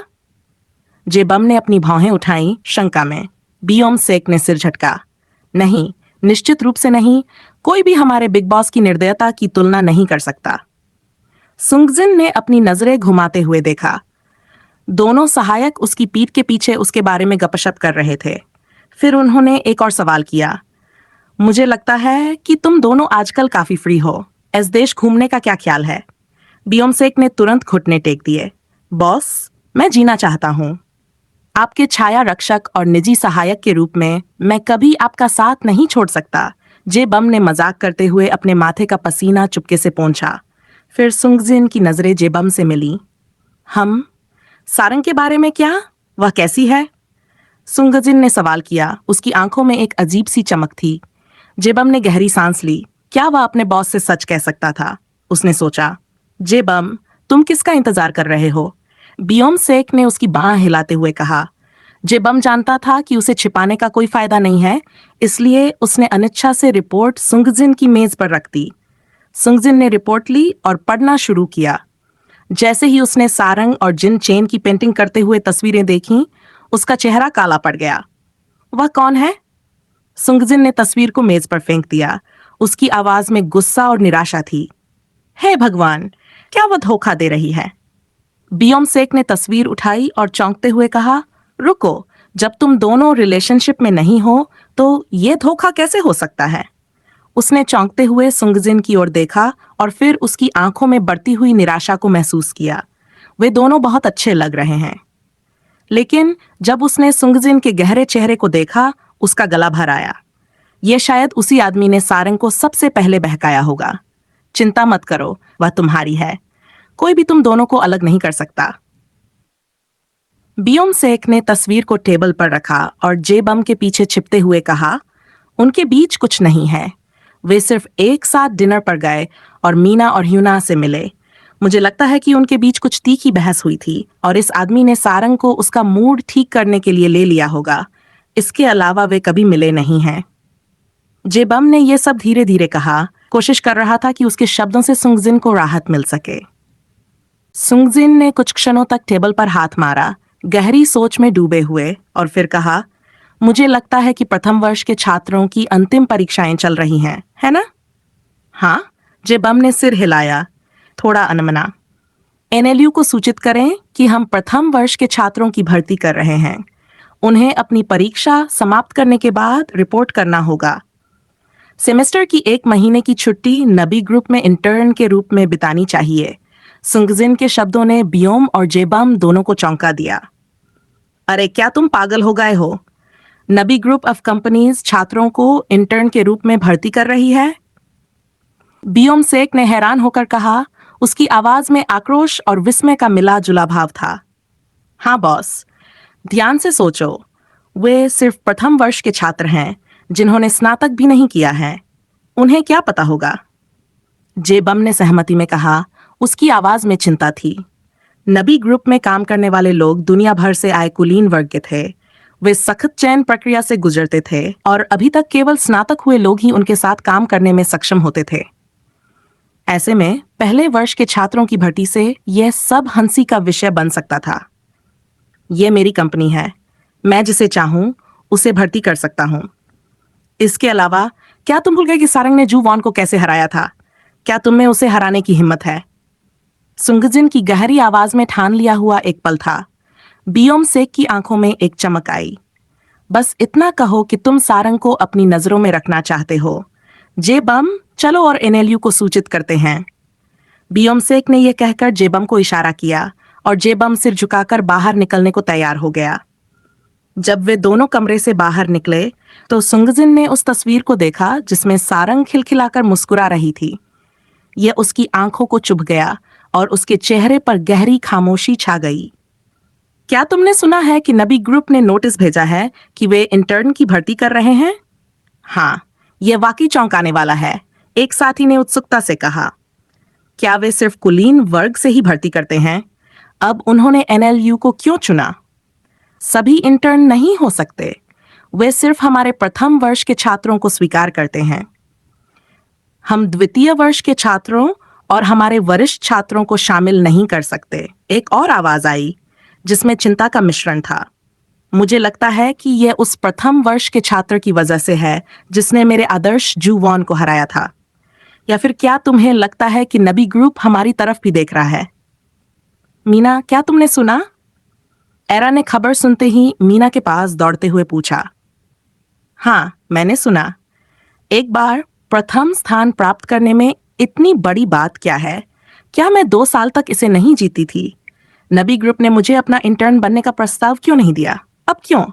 जेबम ने अपनी भौहें उठाई शंका में। बियोमसेक ने सिर झटका। नहीं, निश्चित रूप से नहीं, कोई भी हमारे बिग बॉस की निर्दयता की तुलना नहीं कर सकता। सुंगजिन ने अपनी नजरें घुमाते हुए देखा। दोनों सहायक उसकी पीठ के पीछे उसके बारे में गपशप कर रहे थे। फिर उन्होंने एक और सवाल किया। मुझे लगता है कि तुम दोनों आजकल काफी फ्री हो। इस देश घूमने का क्या ख्याल है? बियोमसेक ने तुरंत घुटने टेक दिए। बॉस, मैं जीना चाहता हूं। आपके छाया रक्षक और निजी सहायक के रूप में मैं कभी आपका साथ नहीं छोड़ सकता, जेबम ने मजाक करते हुए अपने माथे का पसीना चुपके से पोंछा। फिर सुंगजिन की नजरें जेबम से मिली। हम? सारंग के बारे में क्या? वह कैसी है? सुंगजिन ने सवाल किया। उसकी आंखों में एक अजीब सी चमक थी। जेबम ने गहरी सांस ली। क्या वह अपने बॉस से सच कह सकता था? उसने सोचा। जेबम, तुम किसका इंतजार कर रहे हो? बियोम सेक ने उसकी बांह हिलाते हुए कहा। जेबम जानता था कि उसे छिपाने का कोई फायदा नहीं है, इसलिए उसने अनिच्छा से रिपोर्ट सुंगजिन की मेज पर रख दी। सुंगजिन ने रिपोर्ट ली और पढ़ना शुरू किया। जैसे ही उसने सारंग और जिन चेन की पेंटिंग करते हुए तस्वीरें देखीं, उसका चेहरा काला पड़ गया। वह कौन है? सुंगजिन ने तस्वीर को मेज पर फेंक दिया। उसकी आवाज में गुस्सा और निराशा थी। हे भगवान, क्या वह धोखा दे रही है? बियोम सेक ने तस्वीर उठाई और चौंकते हुए कहा, रुको, जब तुम दोनों रिलेशनशिप में नहीं हो तो ये धोखा कैसे हो सकता है? उसने चौंकते हुए सुंगजिन की ओर देखा और फिर उसकी आंखों में बढ़ती हुई निराशा को महसूस किया। वे दोनों बहुत अच्छे लग रहे हैं। लेकिन जब उसने सुंगजिन के गहरे चेहरे को देखा, उसका गला भर आया। यह शायद उसी आदमी ने सारंग को सबसे पहले बहकाया होगा। चिंता मत करो, वह तुम्हारी है। कोई भी तुम दोनों को अलग नहीं कर सकता। बियोम सेक ने तस्वीर को टेबल पर रखा और जेबम के पीछे छिपते हुए कहा, उनके बीच कुछ नहीं है। वे सिर्फ एक साथ डिनर पर गए और मीना और ह्यूना से मिले। मुझे लगता है कि उनके बीच कुछ तीखी बहस हुई थी और इस आदमी ने सारंग को उसका मूड ठीक करने के लिए ले लिया होगा। इसके अलावा वे कभी मिले नहीं हैं। जेबम ने यह सब धीरे धीरे कहा, कोशिश कर रहा था कि उसके शब्दों से सुंगजिन को राहत मिल सके। सुंगजिन ने कुछ क्षणों तक टेबल पर हाथ मारा, गहरी सोच में डूबे हुए, और फिर कहा, मुझे लगता है कि प्रथम वर्ष के छात्रों की अंतिम परीक्षाएं चल रही हैं, है ना? हाँ, जेबम ने सिर हिलाया, थोड़ा अनमना। एनएलयू को सूचित करें कि हम प्रथम वर्ष के छात्रों की भर्ती कर रहे हैं। उन्हें अपनी परीक्षा समाप्त करने के बाद रिपोर्ट करना होगा। सेमेस्टर की 1 महीने की छुट्टी नबी ग्रुप में इंटर्न के रूप में बितानी चाहिए। सुंगजिन के शब्दों ने बियोम और जेबम दोनों को चौंका दिया। अरे क्या तुम पागल हो गए हो? नबी ग्रुप ऑफ कंपनीज छात्रों को इंटर्न के रूप में भर्ती कर रही है? बियोम सेक ने हैरान होकर कहा। उसकी आवाज में आक्रोश और विस्मय का मिला जुला भाव था। हाँ बॉस, ध्यान से सोचो, वे सिर्फ प्रथम वर्ष के छात्र हैं जिन्होंने स्नातक भी नहीं किया है। उन्हें क्या पता होगा? जेबम ने सहमति में कहा। उसकी आवाज में चिंता थी। नबी ग्रुप में काम करने वाले लोग दुनिया भर से आए कुलीन वर्ग के थे। वे सख्त चयन प्रक्रिया से गुजरते थे और अभी तक केवल स्नातक हुए लोग ही उनके साथ काम करने में सक्षम होते थे। ऐसे में पहले वर्ष के छात्रों की भर्ती से यह सब हंसी का विषय बन सकता था। यह मेरी कंपनी है, मैं जिसे चाहूं उसे भर्ती कर सकता हूं। इसके अलावा, क्या तुम भूल गए कि सारंग ने जू वॉन को कैसे हराया था? क्या तुम में उसे हराने की हिम्मत है? सुंगजिन की गहरी आवाज में ठान लिया हुआ एक पल था। बियोम सेक की आंखों में एक चमक आई। बस इतना कहो कि तुम सारंग को अपनी नजरों में रखना चाहते हो। जेबम, चलो और एनएलयू को सूचित करते हैं। बियोम सेक ने यह कहकर जेबम को इशारा किया और जेबम सिर झुकाकर बाहर निकलने को तैयार हो गया। जब वे दोनों कमरे से बाहर निकले तो सुंगजिन ने उस तस्वीर को देखा जिसमें सारंग खिलखिलाकर मुस्कुरा रही थी। यह उसकी आंखों को चुभ गया और उसके चेहरे पर गहरी खामोशी छा गई। क्या तुमने सुना है कि नबी ग्रुप ने नोटिस भेजा है कि वे इंटर्न की भर्ती कर रहे हैं? हाँ, यह वाकई चौंकाने वाला है, एक साथी ने उत्सुकता से कहा। क्या वे सिर्फ कुलीन वर्ग से ही भर्ती करते हैं? अब उन्होंने एनएलयू को क्यों चुना? सभी इंटर्न नहीं हो सकते। वे सिर्फ हमारे प्रथम वर्ष के छात्रों को स्वीकार करते हैं। हम द्वितीय वर्ष के छात्रों और हमारे वरिष्ठ छात्रों को शामिल नहीं कर सकते। एक और आवाज आई जिसमें चिंता का मिश्रण था। मुझे लगता है कि यह उस प्रथम वर्ष के छात्र की वजह से है जिसने मेरे आदर्श जू वॉन को हराया था। या फिर क्या तुम्हें लगता है कि नबी ग्रुप हमारी तरफ भी देख रहा है? मीना, क्या तुमने सुना? एरा ने खबर सुनते ही मीना के पास दौड़ते हुए पूछा। हाँ, मैंने सुना। एक बार प्रथम स्थान प्राप्त करने में इतनी बड़ी बात क्या है? क्या मैं 2 साल तक इसे नहीं जीती थी? नबी ग्रुप ने मुझे अपना इंटर्न बनने का प्रस्ताव क्यों नहीं दिया? अब क्यों?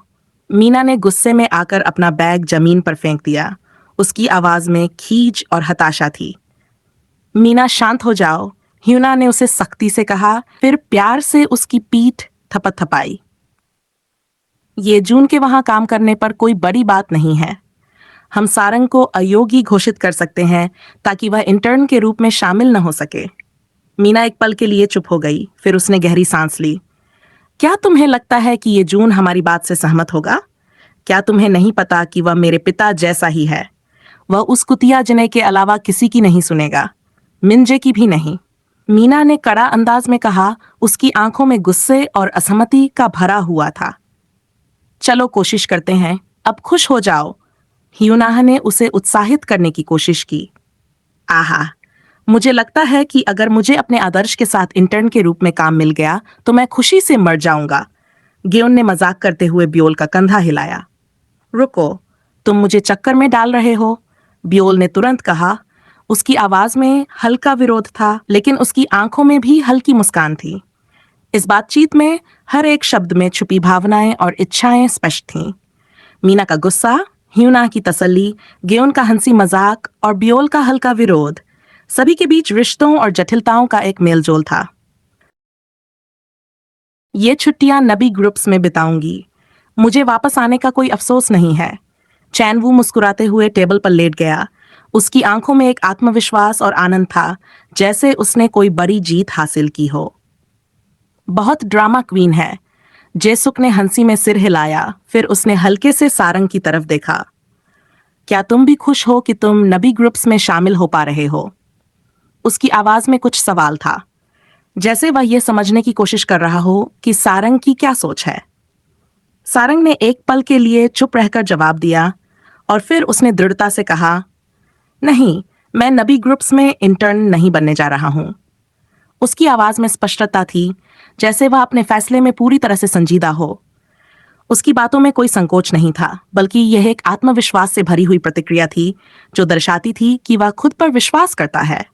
मीना ने गुस्से में आकर अपना बैग जमीन पर फेंक दिया। उसकी आवाज में खीज और हताशा थी। मीना, शांत हो जाओ, ह्यूना ने उसे सख्ती से कहा, फिर प्यार से उसकी पीठ थपथपाई। ये जून के वहां काम करने पर कोई बड़ी बात नहीं है। हम सारंग को अयोग्य घोषित कर सकते हैं ताकि वह इंटर्न के रूप में शामिल न हो सके। मीना एक पल के लिए चुप हो गई, फिर उसने गहरी सांस ली। क्या तुम्हें लगता है कि ये जून हमारी बात से सहमत होगा? क्या तुम्हें नहीं पता कि वह मेरे पिता जैसा ही है? वह उस कुतिया जिने के अलावा किसी की नहीं सुनेगा, मिंजे की भी नहीं। मीना ने कड़ा अंदाज में कहा, उसकी आंखों में गुस्से और असहमति का भरा हुआ था। चलो कोशिश करते हैं, अब खुश हो जाओ। ह्यूनाह ने उसे उत्साहित करने की कोशिश की। आहा, मुझे लगता है कि अगर मुझे अपने आदर्श के साथ इंटर्न के रूप में काम मिल गया तो मैं खुशी से मर जाऊंगा। गेउन ने मजाक करते हुए ब्योल का कंधा हिलाया। रुको, तुम मुझे चक्कर में डाल रहे हो? ब्योल ने तुरंत कहा। उसकी आवाज में हल्का विरोध था, लेकिन उसकी आंखों में भी हल्की मुस्कान थी। इस बातचीत में हर एक शब्द में छुपी भावनाएं और इच्छाएं स्पष्ट थीं। मीना का गुस्सा, ह्यूना की तसल्ली, गेउन का हंसी मजाक और ब्योल का हल्का विरोध, सभी के बीच रिश्तों और जटिलताओं का एक मेलजोल था। ये छुट्टियां नबी ग्रुप्स में बिताऊंगी। मुझे वापस आने का कोई अफसोस नहीं है। चैनवू मुस्कुराते हुए टेबल पर लेट गया। उसकी आंखों में एक आत्मविश्वास और आनंद था, जैसे उसने कोई बड़ी जीत हासिल की हो। बहुत ड्रामा क्वीन है। जेसुक ने हंसी में सिर हिलाया, फिर उसने हल्के से सारंग की तरफ देखा। क्या तुम भी खुश हो कि तुम नबी ग्रुप्स में शामिल हो पा रहे हो? उसकी आवाज में कुछ सवाल था, जैसे वह यह समझने की कोशिश कर रहा हो कि सारंग की क्या सोच है। सारंग ने एक पल के लिए चुप रहकर जवाब दिया और फिर उसने दृढ़ता से कहा, नहीं, मैं नबी ग्रुप्स में इंटर्न नहीं बनने जा रहा हूं। उसकी आवाज में स्पष्टता थी, जैसे वह अपने फैसले में पूरी तरह से संजीदा हो। उसकी बातों में कोई संकोच नहीं था, बल्कि यह एक आत्मविश्वास से भरी हुई प्रतिक्रिया थी जो दर्शाती थी कि वह खुद पर विश्वास करता है।